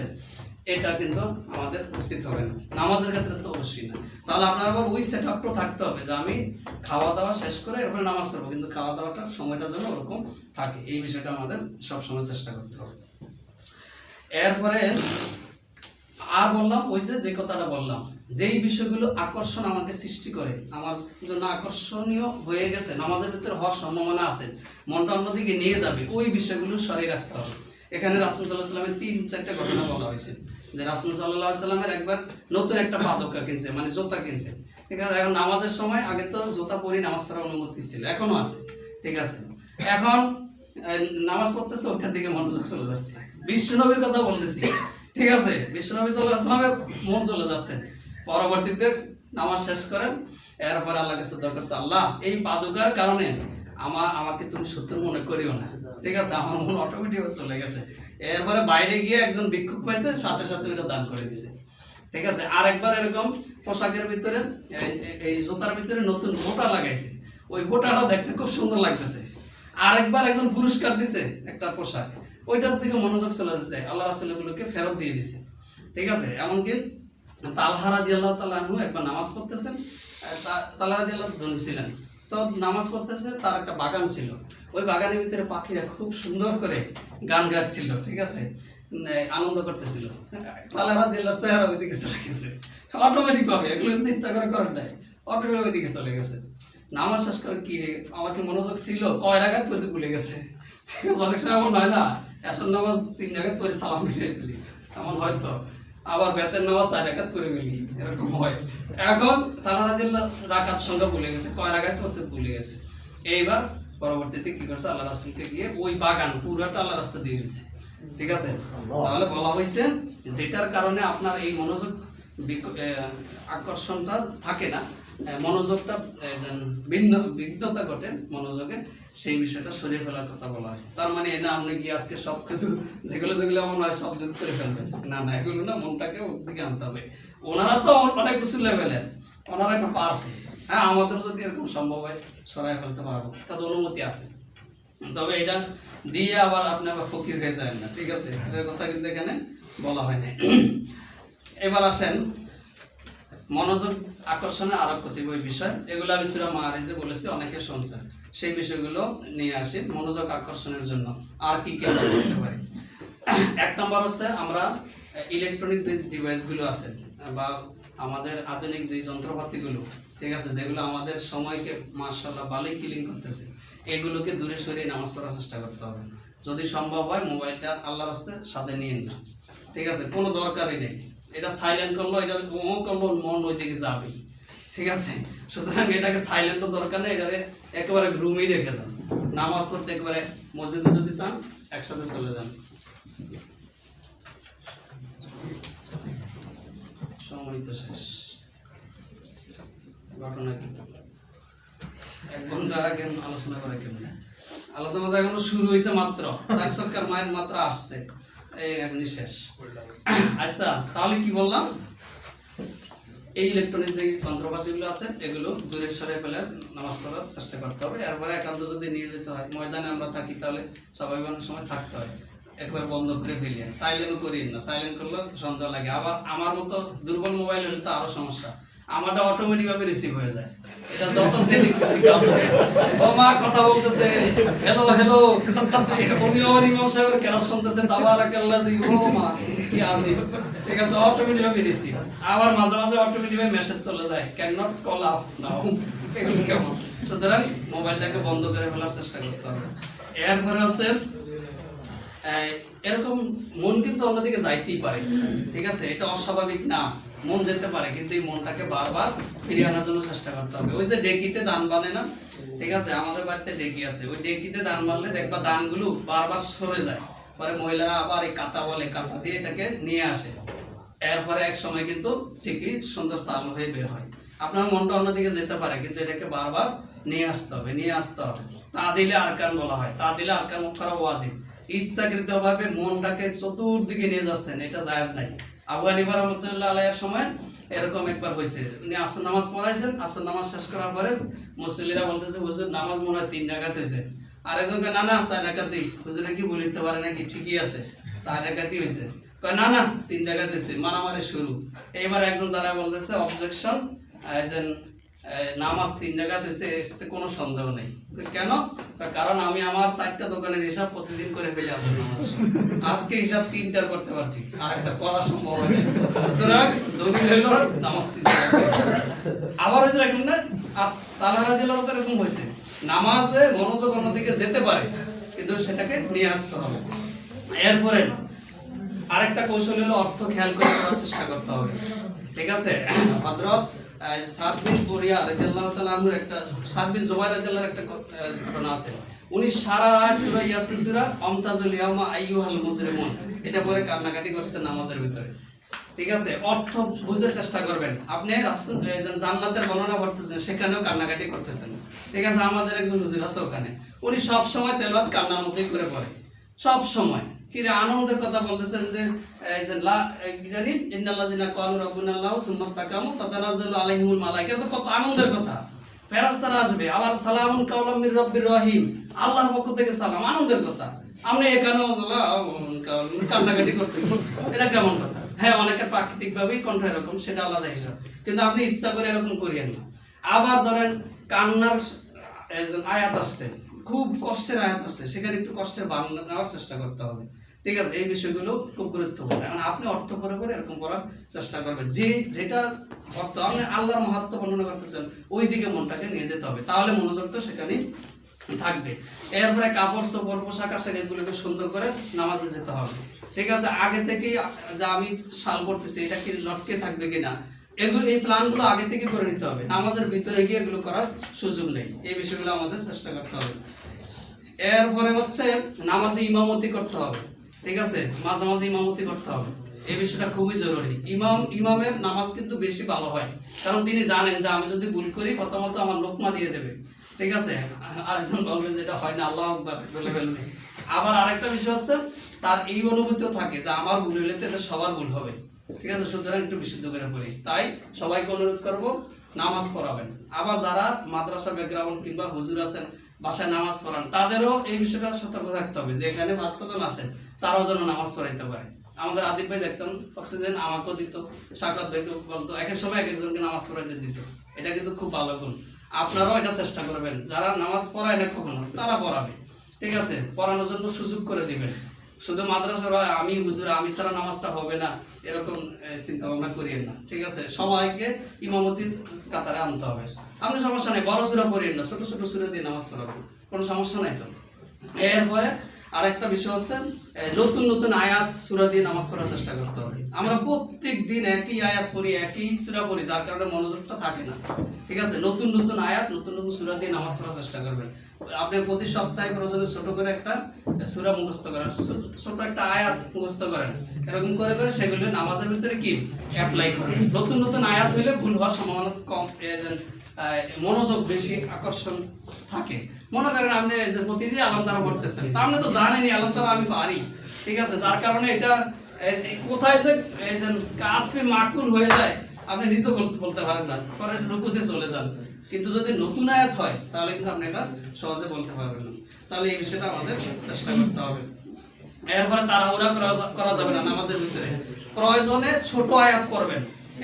Speaker 1: এটা কিন্তু আমাদের উচিত হবে না, নামাজের ক্ষেত্রে তো অবশ্যই না। তাহলে আপনার আবার ওই সেট আপটা থাকতে হবে যে আমি খাওয়া দাওয়া শেষ করে এরপরে নামাজ পড়বো, কিন্তু খাওয়া দাওয়াটার সময়টা যেন ওরকম থাকে, এই বিষয়টা আমাদের সবসময় চেষ্টা করতে হবে। এরপরে আর বললাম ওই যে কথাটা বললাম, যেই বিষয়গুলো আকর্ষণ আমাকে সৃষ্টি করে, আমার জন্য আকর্ষণীয় হয়ে গেছে, নামাজের ভিতরে হওয়ার সম্ভাবনা আছে, মনটা অন্যদিকে নিয়ে যাবে, ওই বিষয়গুলো সরিয়ে রাখতে হবে। এখানে রাসূল সাল্লাল্লাহু আলাইহি ওয়াসাল্লামের 3-4টা ঘটনা বলা হয়েছে যে রাসূল সাল্লাল্লাহু আলাইহি ওয়াসাল্লামের একবার নতুন একটা পাদুকা কিনছে, মানে জুতা কিনছে, ঠিক আছে? এখন নামাজের সময়, আগে তো জুতা পরে নামাজ পড়ার অনুমতি ছিল, এখনো আছে, ঠিক আছে? এখন নামাজ পড়তেছে, ওটার দিকে মনোযোগ চলে যাচ্ছে, বিশ্বনবীর কথা বলতেছি, ঠিক আছে? বিশ্বনবী সাল্লাল্লাহু আলাইহি ওয়াসাল্লামের মন চলে যাচ্ছে, পরবর্তীতে নামাজ শেষ করেন, এরপর আল্লাহ কাছে দোয়া করছে, আল্লাহ এই পাদুকার কারণে আমাকে তুমি শত্রু মনে করিও না, ঠিক আছে? আমার মন অটোমেটিক চলে গেছে। এরপরে বাইরে গিয়ে একজন ভিক্ষুক পাইছে, সাথে সাথে ওইটা দান করে দিছে, ঠিক আছে? আর একবার এরকম পোশাকের ভিতরে, এই জুতার ভিতরে নতুন ফোঁটা লাগাইছে, ওই ফোঁটাটা দেখতে খুব সুন্দর লাগতেছে। আরেকবার একজন পুরস্কার দিছে একটা পোশাক, ওইটার দিকে মনোযোগ চলে যাচ্ছে, আল্লাহ রাসূলগুলোকে ফেরত দিয়ে দিছে, ঠিক আছে? এমনকি তালহা রাদিয়াল্লাহু তাআলা আনহু একবার নামাজ পড়তেছেন, তালহা রাদিয়াল্লাহু ধনী ছিলেন, তো নামাজ পড়তেছে, তার একটা বাগান ছিল, ওই বাগানের ভিতরে পাখিরা খুব সুন্দর করে গান গাইছিল, ঠিক আছে? আনন্দ করতেছিল, তালহা রাদিয়াল্লাহু চেহারা ওইদিকে চলে গেছে, অটোমেটিক ভাবে, এগুলো কিন্তু ইচ্ছা করে করেন নাই, অটোমেটিক ওইদিকে চলে গেছে। নামাজ শেষ করে কি আমার কি মনোযোগ ছিল, কয় রাকাত পড়ে ভুলে গেছে, ঠিক আছে? অনেক সময় এমন হয় না, আসল নামাজ 3 রাকাত পড়ে সালাম ফিরে ফেলি, এমন হয়তো, আবার বেতের নামাজ 4 রাকাত পড়ে ফেলি, এরকম হয়। এখন তালহা রাদিয়াল্লাহু রাকাত সংখ্যা ভুলে গেছে, কয় রাকাত পড়ছে ভুলে গেছে। এইবার পরবর্তীতে কি করছে, আল্লাহ রাসূলকে গিয়ে ওই বাগান পুরোটা আল্লাহ রাস্তা দিয়ে দিয়েছে, ঠিক আছে? তাহলে বলা হয়েছে যেটার কারণে আপনার এই মনোযোগ আকর্ষণটা থাকে না, মনোযোগটা বিঘ্নতা ঘটে মনোযোগে, সেই বিষয়টা সরিয়ে ফেলার কথা বলা হয়েছে। তার মানে না আপনি কি আজকে সবকিছু যেগুলো মনে হয় সব দূর করে ফেলবেন, না না, এগুলো না, মনটাকে ওর দিকে আনতে হবে। ওনারা তো অনেক কিছু লেভেলের, ওনারা একটা পারছে, হ্যাঁ, আমাদের যদি এরকম সম্ভব হয় সরাই ফেলতে পারবো, তাদের অনুমতি আছে, তবে এটা দিয়ে আবার আপনি আবার ফকির হয়ে যাবেন না, ঠিক আছে? এর কথা কিন্তু এখানে বলা হয় না। এবার আসেন মনোযোগ আকর্ষণে আরো কতিপয় বিষয়, এগুলো আমি সূরা মাআরিজে বলেছি, অনেকে শুনছেন, সেই বিষয়গুলো নিয়ে আসি মনোযোগ আকর্ষণের জন্য। আর কি কি আমরা করতে পারি? 1 নম্বর হচ্ছে আমরা ইলেকট্রনিক যে ডিভাইসগুলো আছে বা আমাদের আধুনিক যে যন্ত্রপাতিগুলো, ঠিক আছে, যেগুলো আমাদের সময়কে মাশাআল্লাহ ভালোই কিলিং করতেছে, এগুলোকে দূরে সরিয়ে নামাজ পড়ার চেষ্টা করতে হবে। যদি সম্ভব হয় মোবাইলটা আল্লাহর রাস্তায় সাথে নিয়ে না, ঠিক আছে? কোনো দরকারই নেই, এটা সাইলেন্ট করলো, এটা করলো, মন ওই দিকে যাবে, ঠিক আছে? সুতরাং এটাকে সাইলেন্টও দরকার নেই, এটাকে একেবারে রুমেই রেখে যান, নামাজ পড়তে একেবারে মসজিদে যদি চান একসাথে চলে যান। সময় তো শেষ, ঘটনা কি 1 ঘন্টা আগে আলোচনা করে কেমন, আলোচনা তো এখনো শুরু হয়েছে মাত্র, চাকসক্কার মায়ের মাত্র আসছে, এই এখনই শেষ। আচ্ছা, তাহলে কি বললাম, এই ইলেকট্রনিক যে যন্ত্রপাতিগুলো আছে এগুলো দূরে সরে ফেলে নামাজ পড়ার চেষ্টা করতে হবে। এরপরে একান্ত যদি নিয়ে যেতে হয়, ময়দানে আমরা থাকি, তাহলে সবাই অনেক সময় থাকতে হয়, একবার বন্ধ করে ফেলি, সাইলেন্ট করি না, সাইলেন্ট করলে সন্দেহ লাগে। আবার আমার মতো দুর্বল মোবাইল হলে তো আরো সমস্যা, আমারটা অটোমেটিক ভাবে রিসিভ হয়ে যায়। এটা যত সেটিং কাজ আছে, ও মা কথা বলতেছে, হ্যালো হ্যালো, উনি আমার ইমাম সাহেবের কেরাত শুনতেছে, তাবারাকাল্লাজি, ও মা কি আজিব, ঠিক আছে, অটোমেটিক ভাবে রিসিভ। আবার মাঝে মাঝে অটোমেটিক ভাবে মেসেজ চলে যায়, ক্যান নট কল আপ নাও, এগুলো কেমন? সুতরাং মোবাইলটাকে বন্ধ করে ফেলার চেষ্টা করতে হবে। এরপরে হচ্ছে এরকম মন কিন্তু অন্যদিকে যাইতেই পারে, ঠিক আছে, এটা অস্বাভাবিক না, মন যেতে পারে, কিন্তু এই মনটাকে বারবার ফিরিয়ে আনার জন্য চেষ্টা করতে হবে। ওই যে ডেকিতে দান বানে না, ঠিক আছে, আমাদের বাড়িতে ডেকি আছে, ওই ডেকিতে দান বানলে দেখবা দানগুলো বারবার সরে যায়, পরে মহিলারা আবার এই কাঁথা বলে, কাঁথা দিয়ে এটাকে নিয়ে আসে, এরপরে এক সময় কিন্তু ঠিকই সুন্দর চাল হয়ে বের হয়। আপনার মনটা অন্যদিকে যেতে পারে, কিন্তু এটাকে বারবার নিয়ে আসতে হবে, নিয়ে আসতে হবে। তা দিলে আরকান বলা হয়, তা দিলে আরকান করা ওয়াজিব। ইচ্ছাকৃতভাবে মনটাকে চতুর্দিকে নিয়ে যাচ্ছেন, এটা জায়েজ নাই। আবু হানিফা রাহমাতুল্লাহ আলাইহির সময় এরকম একবার হয়েছে, উনি আসর নামাজ পড়াইছেন, আসর নামাজ শেষ করার পরে মুসল্লিরা বলতেছে, হুজুর নামাজ মনে হয় 3 রাকাত হয়েছে। আরেকজনকে না না 4 রাকাতই, হুজুরে কি বলিতে পারে নাকি, ঠিকই আছে 4 রাকাতই হয়েছে, কয় না না 3 রাকাত হয়েছে, মারামারি শুরু। এইবার একজন দ্বারা বলতেছে অবজেকশন, নামাজ 3 রাকাত হয়েছে, এতে কোনো সন্দেহ নেই। কেন? কারণ আমি আমার 4টা দোকানের হিসাব প্রতিদিন করে ফেলে আসি, আজকে হিসাব 3টার করতে পারছি, আর একটা করা সম্ভব হয় না। সুতরাং দলিল হলো নামাজ 3 রাকাত হয়েছে। আবার হয়েছে এখন না, তালহা রাদিয়াল্লাহু আনহু এরকম হয়েছে, নামাজে মনোযোগ অন্যদিকে যেতে পারে, কিন্তু সেটাকে নিয়ে আসতে হবে। এরপরে আরেকটা কৌশল হলো অর্থ খেয়াল করে করার চেষ্টা করতে হবে, ঠিক আছে। হযরত সাদ বিন বুরিয়া রাদিয়াল্লাহু তাআলা আনহুর একটা, সাদ বিন জুবাইর রাদিয়াল্লাহু একটা ঘটনা আছে। উনি সারা রাত সূরা ইয়াসিন সূরা আমতাজুল ইয়াউমা আইয়ুহাল মুজরিমুন এটা পরে কান্নাকাটি করছে নামাজের ভিতরে, ঠিক আছে। অর্থ বুঝে চেষ্টা করবেন। আপনি রাসূল জান্নাতের বর্ণনা পড়তেছেন, সেখানেও কান্নাকাটি করতেছেন, ঠিক আছে। আমাদের একজন হুজুর আছে ওখানে, উনি সব সময় তেলাওয়াত কান্নার মধ্যেই করে পড়ে, সব সময়। কি রে আনন্দের কথা বলতেছেন যে কি জানি ইন্নাল্লাযিনা ক্বালু রাব্বুনাল্লাহু সুম্মা ইসতাকামু তাতানাজ্জালু আলাইহিমুল মালায়েকা, এটা তো কত আনন্দের কথা। ফেরেশতারা আসবে, আবার সালামুন কাওলাম মির রাব্বির রহিম, আল্লাহর পক্ষ থেকে সালাম, আনন্দের কথা। আপনি এখানেও কান্নাকাটি করতেছেন, এটা কেমন কথা? হ্যাঁ, অনেকের প্রাকৃতিক ভাবেই কণ্ঠ এরকম, সেটা আলাদা হিসাব, কিন্তু আপনি ইচ্ছা করে এরকম করিয়েন না। আবার ধরেন কান্নার আয়াত আসছে, খুব কষ্টের আয়াত আসছে, সেখানে একটু কষ্টের বাংলা নেওয়ার চেষ্টা করতে হবে, ঠিক আছে। এই বিষয়গুলো খুব গুরুত্বপূর্ণ। এখন আপনি অর্থ করে করে এরকম করার চেষ্টা করবেন, যেটা অর্থ আপনি আল্লাহর মাহাত্ম্য বর্ণনা করতেছেন, ওই দিকে মনটাকে নিয়ে যেতে হবে, তাহলে মনোযোগ তো সেখানেই থাকবে। এরপরে কাপড় চোপড় পোশাক আশাক এগুলোকে সুন্দর করে নামাজে যেতে হবে, ঠিক আছে। আগে থেকেই যে আমি শাল পড়তেছি, এটা কি লটকে থাকবে কিনা, এগুলো এই প্ল্যানগুলো আগে থেকে করে নিতে হবে। নামাজের ভিতরে গিয়ে এগুলো করার সুযোগ নেই, এই বিষয়গুলো আমাদের চেষ্টা করতে হবে। এরপরে হচ্ছে নামাজে ইমামতি করতে হবে, ঠিক আছে, মাঝে মাঝে ইমামতি করতে হবে, এই বিষয়টা খুবই জরুরি। ইমামের নামাজ কিন্তু বেশি ভালো হয়, কারণ তিনি জানেন যে আমি যদি ভুল করি প্রথমত আমার লোকমা দিয়ে দেবে, ঠিক আছে। আরেকজন বলবে যে এটা হয় না, আল্লাহু আকবার বলে ফেলবে। আবার আরেকটা বিষয় হচ্ছে তার এই অনুভূতিও থাকে যে আমার ভুল হলে তো সবার ভুল হবে, ঠিক আছে। সুতরাং একটু বিশুদ্ধ করে পড়ি। তাই সবাইকে অনুরোধ করব নামাজ পড়াবেন। আবার যারা মাদ্রাসা ব্যাকগ্রাউন্ড কিংবা হুজুর আছেন, বাসায় নামাজ পড়ান, তাদেরও এই বিষয়টা সতর্ক থাকতে হবে যে এখানে 500 জন আছেন, তারাও যেন নামাজ পড়াইতে পারে। আমাদের আদিব ভাই দেখতাম অক্সিজেন আমাকেও দিত, সাকাত ভাইকে বলতো, এক এক সময় এক একজনকে নামাজ পড়াইতে দিত, এটা কিন্তু খুব ভালো গুণ। আপনারাও এটা চেষ্টা করবেন, যারা নামাজ পড়ায় না কখনো তারা পড়াবে, ঠিক আছে, পড়ানোর জন্য সুযোগ করে দিবেন। শুধু মাদ্রাসার আমি হুজুর আমি ছাড়া নামাজটা হবে না এরকম চিন্তা ভাবনা করিয়েন না, ঠিক আছে। সবাইকে ইমামতির কাতারে আনতে হবে। আপনি সমস্যা নেই, বড় সূরা পড়িয়েন না, ছোট ছোট সূরা দিয়ে নামাজ পড়াবেন, কোনো সমস্যা নাই তো। এরপরে আরেকটা বিষয় হচ্ছে নতুন নতুন আয়াত সূরা দিয়ে নামাজ পড়ার চেষ্টা করতে হবে। আমরা প্রত্যেক দিন একই আয়াত পড়ি, একই সূরা পড়ি, যার কারণে মনোযোগটা থাকে না, ঠিক আছে। নতুন নতুন আয়াত নতুন নতুন সূরা দিয়ে নামাজ পড়ার চেষ্টা করবেন। আপনি প্রতি সপ্তাহে প্রয়োজনে ছোট করে একটা সূরা মুখস্থ করেন, ছোট একটা আয়াত মুখস্থ করেন, এরকম করে করে সেগুলো নামাজের ভিতরে কি অ্যাপ্লাই করেন। নতুন নতুন আয়াত হইলে ভুল হওয়ার সম্ভাবনা কম, মনোযোগ বেশি আকর্ষণ থাকে। মনে করেন আপনি প্রতিদিন আলম তারা পড়তেছেন, তা আপনি তো জানেনই আলম তারা আমি পারি, ঠিক আছে, যার কারণে এটা কোথায় যে কাজে মাকুল হয়ে যায় আপনি নিজেও বলতে পারেন না, পরে রুকুতে চলে যান। কিন্তু যদি নতুন আয়াত হয় তাহলে কিন্তু আপনি এটা সহজে বলতে পারবেন না। তাহলে এই বিষয়টা আমাদের চেষ্টা করতে হবে। এরপরে তাড়াহুড়া করা যাবে না নামাজের ভিতরে। প্রয়োজনে ছোট আয়াত পড়বেন,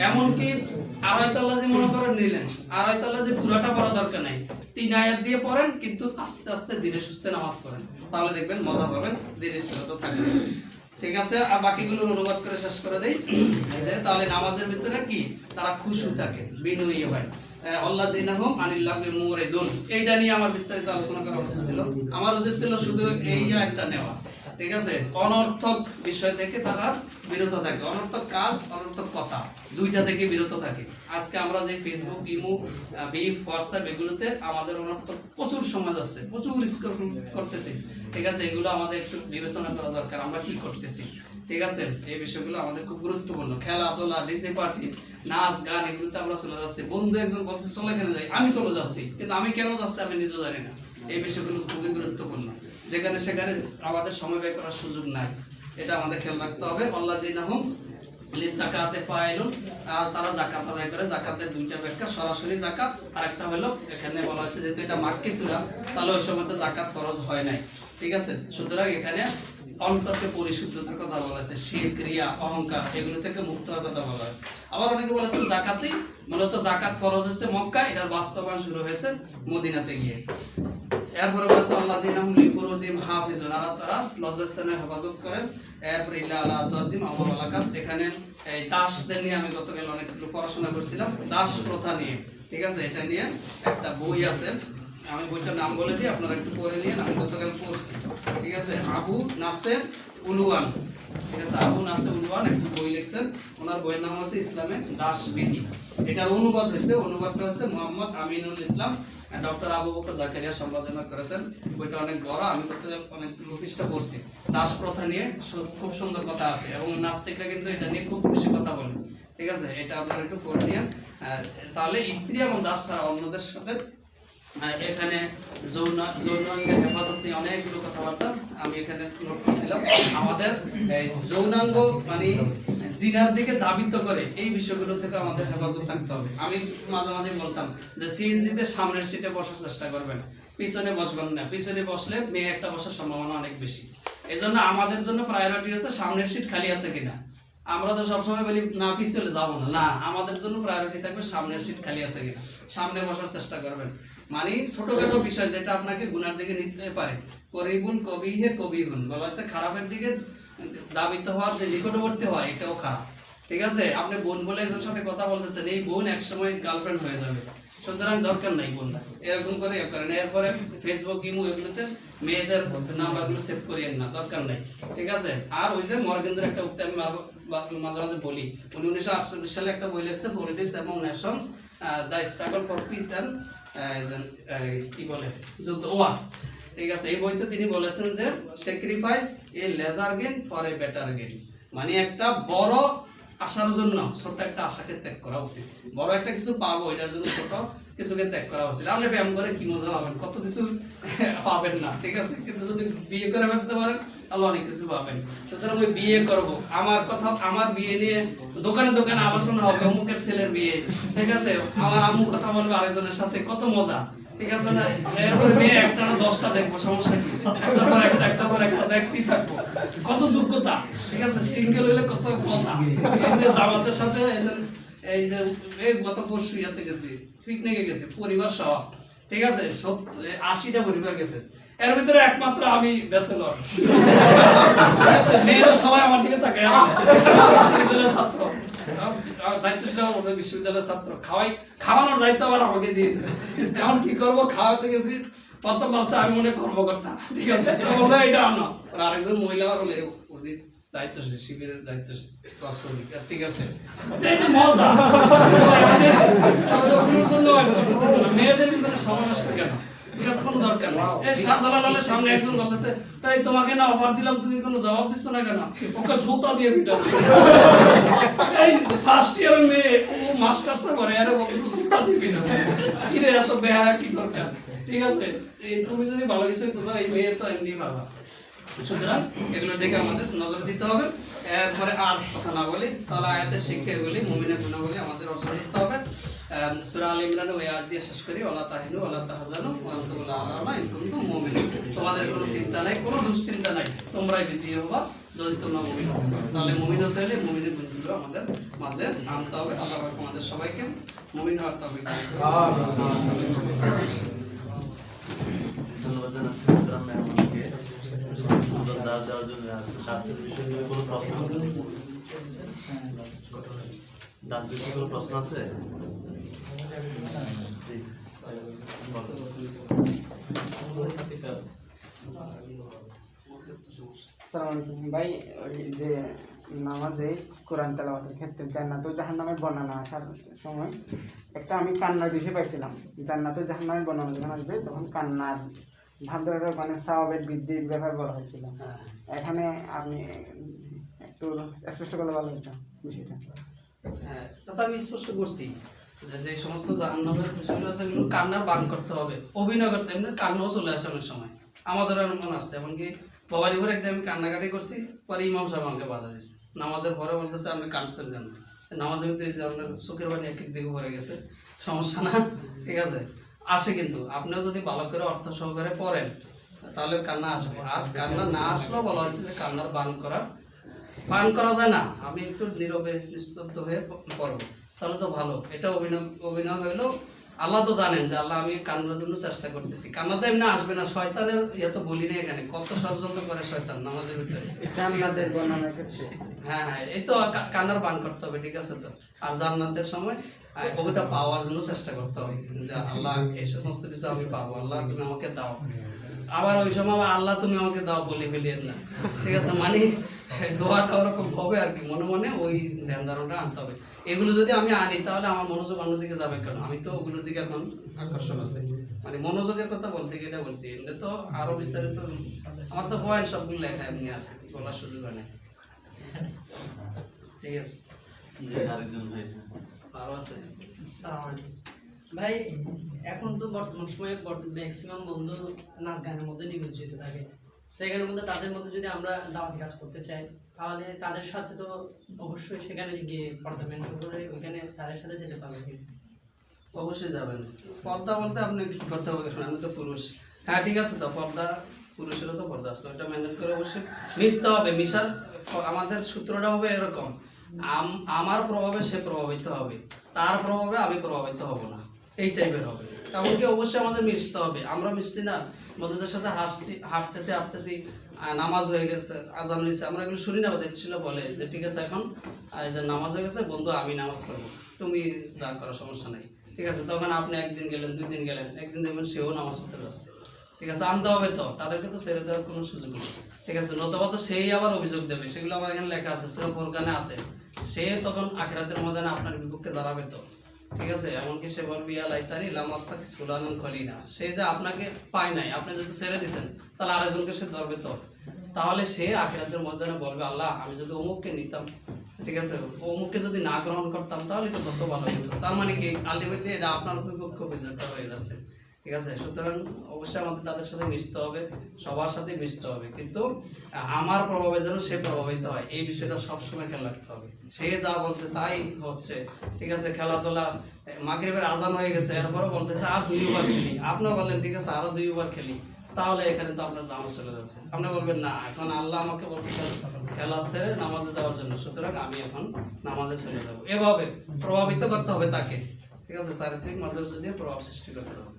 Speaker 1: এমনকি আড়াই তলা যে মনে করেন নিলেন, আড়াই তলা যে পুরাটা পড়া দরকার নাই, 3 আয়াত দিয়ে পড়েন, কিন্তু আস্তে আস্তে ধীরে সুস্থে নামাজ পড়েন, তাহলে দেখবেন মজা পাবেন, ধীরে স্থিরতা থাকবে। ঠিক আছে, আর বাকিগুলোর অনুবাদ করে শেষ করে দেই যে তাহলে নামাজের ভিতরে কি তারা খুশু থাকে, বিনয়ী হয়। আল্লাহ জিনাহুম আনিল্লাহি মুরিদুন, এইটা নিয়ে আমার বিস্তারিত আলোচনা করা উচিত ছিল, আমার উচিত ছিল শুধু এই একটা নেওয়া। ঠিক আছে, অনর্থক বিষয় থেকে তারা বিরত থাকে, অনর্থক কাজ, অনর্থক কথা, দুইটা থেকে বিরত থাকে। আজকে আমরা যে ফেসবুক, ইমো, বিফ, হোয়াটসঅ্যাপ এগুলোতে আমাদের অনর্থক প্রচুর সময় যাচ্ছে, প্রচুর স্ক্রল করতেছি। ঠিক আছে, এগুলো আমাদের একটু বিবেচনা করা দরকার, আমরা কি করতেছি। ঠিক আছে, এই বিষয়গুলো আমাদের খুব গুরুত্বপূর্ণ। খেলাধুলা, ডিজে পার্টি, নাচ গান, এগুলোতে আমরা চলে যাচ্ছি। বন্ধু একজন বলছে চলে কেন যাই, আমি চলে যাচ্ছি, কিন্তু আমি কেন যাচ্ছি আমি নিজেও জানি না। এই বিষয়গুলো খুবই গুরুত্বপূর্ণ, যেখানে সেখানে আমাদের সময় ব্যয় করার সুযোগ নাই, এটা আমাদের খেয়াল রাখতে হবে। আল্লাহ জিনাহুম লিযাকাতে ফাইলুন, আর তারা যাকাত আদায় করে। যাকাতের দুইটা ব্যাখ্যা, সরাসরি যাকাত, আর একটা হলো এখানে বলা হয়েছে যেহেতু এটা মাক্কি সূরা, তাহলে ওই সময় তো যাকাত ফরজ হয় নাই। ঠিক আছে, সুতরাং এখানে অন্তরকে পরিশুদ্ধতার কথা বলা হয়েছে, শিরক, রিয়া, অহংকার এগুলো থেকে মুক্ত হওয়ার কথা বলা হয়েছে। আবার অনেকে বলেছেন যাকাতই মূলত যাকাত ফরজ হয়েছে মক্কা, এটার বাস্তবায়ন শুরু হয়েছে মদিনাতে গিয়ে। এরপরে বলেছে আল্লাহ জিনাহুম লিফুরুজিম হাফিজুন, আর তারা লজ্জাস্থানের হেফাজত করেন। এরপরে ইল্লা আলা আজওয়াজিম আও মালাকাত, এখানে এই দাসদের নিয়ে আমি গতকাল অনেকটুকু পড়াশোনা করছিলাম, দাস প্রথা নিয়ে। ঠিক আছে, এটা নিয়ে একটা বই আছে, আমি বইটার নাম বলে দিই, আপনারা একটু পড়ে নিয়ে, আমি গতকাল পড়ছি। ঠিক আছে, আবু নাসের উলুয়ান। ঠিক আছে, আবু নাসের উলুয়ান একটা বই লিখছেন, ওনার বইয়ের নাম আছে ইসলামে দাস বিধি। এটার অনুবাদ হয়েছে, অনুবাদটা হচ্ছে মোহাম্মদ আমিনুল ইসলাম, ডক্টর আবু বকর জাকারিয়া সম্পাদনা করেছেন। বইটা অনেক বড়, আমি অনেক পৃষ্ঠা পড়ছি। দাস প্রথা নিয়ে খুব সুন্দর কথা আছে, এবং নাস্তিকরা কিন্তু এটা নিয়ে খুব বেশি কথা বলে। ঠিক আছে, এটা আপনারা একটু পড়ে নিন। তাহলে স্ত্রী এবং দাস ছাড়া অন্যদের সাথে এখানে যৌনাঙ্গের হেফাজত নিয়ে অনেকগুলো কথাবার্তা আমি এখানে নোট করছিলাম। আমাদের যৌনাঙ্গ মানে জিনার দিকে ধাবিত করে, এই বিষয়গুলো থেকে আমাদের হেফাজত থাকতে হবে। আমি মাঝে মাঝে বলতাম যে সিএনজিতে সামনের সিটে বসার চেষ্টা করবেন, পিছনে বসবেন না, পিছনে বসলে মেয়ে একটা বসার সম্ভাবনা অনেক বেশি। এই জন্য আমাদের জন্য প্রায়োরিটি হচ্ছে সামনের সিট খালি আছে কিনা। আমরা তো সবসময় বলি না পিছনে যাবো না, না, আমাদের জন্য প্রায়োরিটি থাকবে সামনের সিট খালি আছে কিনা, সামনে বসার চেষ্টা করবেন। মানে ছোটখাটো বিষয় যেটা আপনাকে গুনার দিকে নিতে পারে, করিবুল কবিহে কবিহুন বলা আছে, খারাপের দিকে দাবিত হওয়ার যে নিকটবর্তী হয় এটাও খারাপ। ঠিক আছে, আপনি বোন বলে একজনের সাথে কথা বলতেছেন, এই বোন একসময় গার্লফ্রেন্ড হয়ে যাবে, সুতরাং দরকার নাই বোনটা এরকম করে করেন। এরপরে ফেসবুক, ইমো এগুলোতে মেয়েদের নাম্বারগুলো সেভ করিয়েন না, দরকার নাই। ঠিক আছে, আর ওই যে মর্গেন্দ্র একটা উক্তি আমি মাঝে মাঝে বলি, উনি 1948 সালে একটা বই লিখছে, পলিটিক্স এবং Nations, the struggle for piece and কি বলে যুদ্ধ, ওয়ার। ঠিক আছে, এই বইতে তিনি বলেছেন যে sacrifice a lesser gain for a better gain, মানে একটা বড় আশার জন্য ছোট একটা আশাকে ত্যাগ করা উচিত। বড় একটা কিছু পাবো, এটার জন্য ছোট কিছুকে ত্যাগ করা উচিত। আপনি ব্যায়াম করে কি মজা পাবেন, কত কিছু পাবেন না। ঠিক আছে, কিন্তু যদি বিয়ে করে ফেলতে পারেন তাহলে অনেক কিছু পাবেন। সুতরাং ওই বিয়ে করবো, আমার কথা, আমার বিয়ে নিয়ে দোকানে দোকানে আলোচনা হবে, অমুকের ছেলের বিয়ে। ঠিক আছে, আমার আম্মু কথা বলবে আরেকজনের সাথে, কত মজা। ঠিক আছে না, এরপরে মেয়ে একটা না 10টা দেখবো, সমস্যা কি, একটা পর একটা দেখতেই থাকবো, কত যোগ্যতা। ঠিক আছে, সিঙ্গেল হইলে কত মজা। এই যে জামাতের সাথে এই যে গত পরশু ইয়াতে গেছি, পিকনিকে গেছি পরিবার সহ। ঠিক আছে, 80টা পরিবার গেছে, এর ভিতরে একমাত্র আমি ব্যাচেলর। মেয়েরা সবাই আমার দিকে তাকায় আছে, বিশ্ববিদ্যালয়ের ছাত্র, দায়িত্বশীল আমাদের বিশ্ববিদ্যালয়ের ছাত্র, খাওয়ানোর দায়িত্ব আবার আমাকে দিয়ে দিচ্ছে। এখন কি করবো, খাওয়াতে গেছি, প্রথম ভাবছে আমি মনে কর্মকর্তা। ঠিক আছে, বললো এটা আনো, আরেকজন মহিলা আবার বলে দায়িত্বশীল, শিবিরের দায়িত্বশীল। ঠিক আছে, মজা। মেয়েদের পিছনে সময় নষ্ট কেন, ঠিক আছে, কোনো দরকার নেই। এই শাহজালালের সামনে একজন বলতেছে, এই তোমাকে না অফার দিলাম, তুমি কোনো জবাব দিচ্ছ না কেন, ওকে জুতা দিয়ে পিটাবো। এই ফার্স্ট ইয়ারের মেয়ে, ও মাস্টার্স করে, আরে ওকে জুতা দিয়ে পিটাবো, কি রে এত বেহায়া, কি দরকার। ঠিক আছে, এই তুমি যদি ভালো কিছু হইতে চাও, এই মেয়ে তো এমনি ভাবা। সুতরাং এগুলো দেখে আমাদের নজর দিতে হবে। এরপরে আর কথা না বলি, তাহলে আয়াতের শিক্ষা এগুলি, মুমিনের গুণাবলী আমাদের অর্জন করতে হবে। সূরা আল ইমরান ওই আয়াত দিয়ে শেষ করি, ওয়ালা তাহিনু ওয়ালা তাহজানু ওয়া আনতুম আল আ'লাউনা ইন কুনতুম মুমিনিন। তোমাদের কোনো চিন্তা নাই, কোনো দুশ্চিন্তা নাই, তোমরাই বিজয়ী হবা যদি তোমরা মুমিন হতে পারো। তাহলে মুমিন হতে হলে মুমিনের গুণগুলো আমাদের মাঝে আনতে হবে। আল্লাহ পাক আমাদের সবাইকে মুমিন হওয়ার তৌফিক দান করুন।
Speaker 2: ধন্যবাদ জানাচ্ছি মোহতারাম মেহমানকে সুন্দর দাওয়াত দেওয়ার জন্য। দাসের বিষয় নিয়ে কোনো প্রশ্ন দাস বিষয়ে কোনো প্রশ্ন আছে? জি।
Speaker 3: আসসালামু আলাইকুম ভাই, ওই যে নামাজে কোরআন তেলাওয়াতের ক্ষেত্রে জান্নাতুল জাহান্নামের বর্ণনা আসার সময় একটা আমি কান্নার বিষয় পাইছিলাম। জান্নাতুল জাহান্নামের বর্ণনা যখন আসবে তখন কান্নার ভাব ধরে মানে সাওয়াবের বৃদ্ধির ব্যাপার বলা হয়েছিল। এখানে আপনি একটু স্পষ্ট করলে ভালো হতো বিষয়টা।
Speaker 1: হ্যাঁ, তা তো আমি স্পষ্ট করছি যে যে সমস্ত জাহান্নামের বিষয়গুলো আছে এগুলো কান্নার বান করতে হবে, অভিনয় করতে, এমনি কান্নাও চলে আসে অনেক সময়। আমাদের মনে আসছে এমনকি বাবার উপরে একদিন আমি কান্নাকাটি করছি, পরে ইমাম সাহেব আমাকে বাধা দিয়েছে। নামাজের পরে বলতেছে আপনি কাঁদছেন কেন? নামাজের ভিতরে যে আপনার চোখের পানি এক এক দিকে পড়ে গেছে, সমস্যা না, ঠিক আছে আসে। কিন্তু আপনিও যদি ভালো করে অর্থ সহকারে পড়েন তাহলে কান্না আসবে। আর কান্না না আসলেও বলা হয়েছে যে কান্নার বান করা যায় না, আমি একটু নীরবে নিস্তব্ধ হয়ে পড়বো, তাহলে তো ভালো। এটা অভিনয় হইলেও আল্লাহ তো জানেন যে আল্লাহ আমি কান্নার জন্য চেষ্টা করতেছি। কান্না তো এমনি আসবে না, শয়তানের ইয়ে তো বলি না এখানে, কত ষড়যন্ত্র করে শয়তান নামাজের ভিতরে, ঠিক আছে। হ্যাঁ হ্যাঁ, এই তো কান্নার বান করতে হবে, ঠিক আছে। তো আর জান্নাতের সময় ওটা পাওয়ার জন্য চেষ্টা করতে হবে যে আল্লাহ এই সমস্ত কিছু আমি পাবো, আল্লাহ তুমি আমাকে দাও। আবার ওই সময় আল্লাহ তুমি আমাকে দাও বলে ফেলিয়েন না, ঠিক আছে। মানে দোয়াটা ওরকম হবে আর কি, মনে মনে ওই ধ্যান ধারণাটা আনতে হবে। এগুলো যদি আমি আনি তাহলে আমার মনোযোগ অন্যদিকে যাবে কেন? আমি তো ওগুলোর দিকে এখন আকর্ষণ আছে, মানে মনোযোগের কথা বলতে গিয়ে এটা বলছি। এমনি তো আরো বিস্তারিত আমার তো পয়েন্ট সবগুলো লেখা এমনি আছে, বলার সুযোগ হয় না, ঠিক আছে।
Speaker 2: আরেকজন ভাই
Speaker 1: আরো আছে
Speaker 4: ভাই, এখন তো বর্তমান সময়ে ম্যাক্সিমাম বন্ধু নাচ গানের মধ্যে নিমজ্জিত থাকে। তো এখানের মধ্যে তাদের মধ্যে যদি আমরা দাওয়াতি কাজ করতে চাই তাহলে তাদের সাথে তো অবশ্যই সেখানে গিয়ে পর্দা মেনটেন করে ওইখানে তাদের সাথে যেতে পারবে।
Speaker 1: অবশ্যই যাবেন। পর্দা বলতে আপনি কি করতে হবে? আমি তো পুরুষ, হ্যাঁ ঠিক আছে। তো পর্দা পুরুষেরও তো পর্দা আছে, ওটা মেনটেন করে অবশ্যই মিশতে হবে। মিশার আমাদের সূত্রটা হবে এরকম, আমার প্রভাবে সে প্রভাবিত হবে, তার প্রভাবে আমি প্রভাবিত হব না, এই টাইপের হবে। এমনকি অবশ্যই আমাদের মিশতে হবে। আমরা মিশছি না, বন্ধুদের সাথে হাঁটতেছি, নামাজ হয়ে গেছে, আজান হয়েছে, আমরা এগুলো শুনি না। দেখছিল বলে যে ঠিক আছে এখন যে নামাজ হয়ে গেছে বন্ধু, আমি নামাজ পড়বো, তুমি যা করার সমস্যা নেই, ঠিক আছে। তখন আপনি একদিন গেলেন, 2 দিন গেলেন, একদিন দেখবেন সেও নামাজ পড়তে যাচ্ছে, ঠিক আছে। আনতে হবে তো, তাদেরকে তো ছেড়ে দেওয়ার কোনো সুযোগ নেই, ঠিক আছে। নতুবা তো সেই আবার অভিযোগ দেবে, সেগুলো আমার এখানে লেখা আছে, সূরা ফুরকানে আছে। সে তখন আখিরাতের ময়দানে আপনার বিপক্ষে দাঁড়াবে তো, ঠিক আছে। এমনকি সে বলবে ইয়া লাইতানি লাম আত্তাখিজ ফুলানান খলিলা। সে যে আপনাকে পায় নাই, আপনি যদি ছেড়ে দিয়েছেন তাহলে আরেকজনকে সে ধরবে তো। তাহলে সে আখিরাতের ময়দানে বলবে আল্লাহ আমি যদি অমুককে নিতাম, ঠিক আছে, অমুককে যদি না গ্রহণ করতাম তাহলে তো কত ভালো হতো। তার মানে কি আলটিমেটলি এটা আপনার বিপক্ষে অভিযোগটা হয়ে যাচ্ছে, ঠিক আছে। সুতরাং অবশ্যই আমাদের তাদের সাথে মিশতে হবে, সবার সাথে মিশতে হবে, কিন্তু আমার প্রভাবে যেন সে প্রভাবিত হয় এই বিষয়টা সবসময় খেয়াল রাখতে হবে। সে যা বলছে তাই হচ্ছে, ঠিক আছে। খেলাধুলা, মাগরিবের আজান হয়ে গেছে, এরপরও বলতেছে আর 2 ওভার খেলি, আপনিও বললেন ঠিক আছে আরো 2 ওভার খেলি, তাহলে এখানে তো আপনার জামাজ চলে যাচ্ছে। আপনি বলবেন না, এখন আল্লাহ আমাকে বলছে খেলা ছেড়ে নামাজে যাওয়ার জন্য, সুতরাং আমি এখন নামাজে চলে যাবো। এভাবে প্রভাবিত করতে হবে তাকে, ঠিক আছে। চারিত্রিক মাধ্যম দিয়ে প্রভাব সৃষ্টি করতে হবে।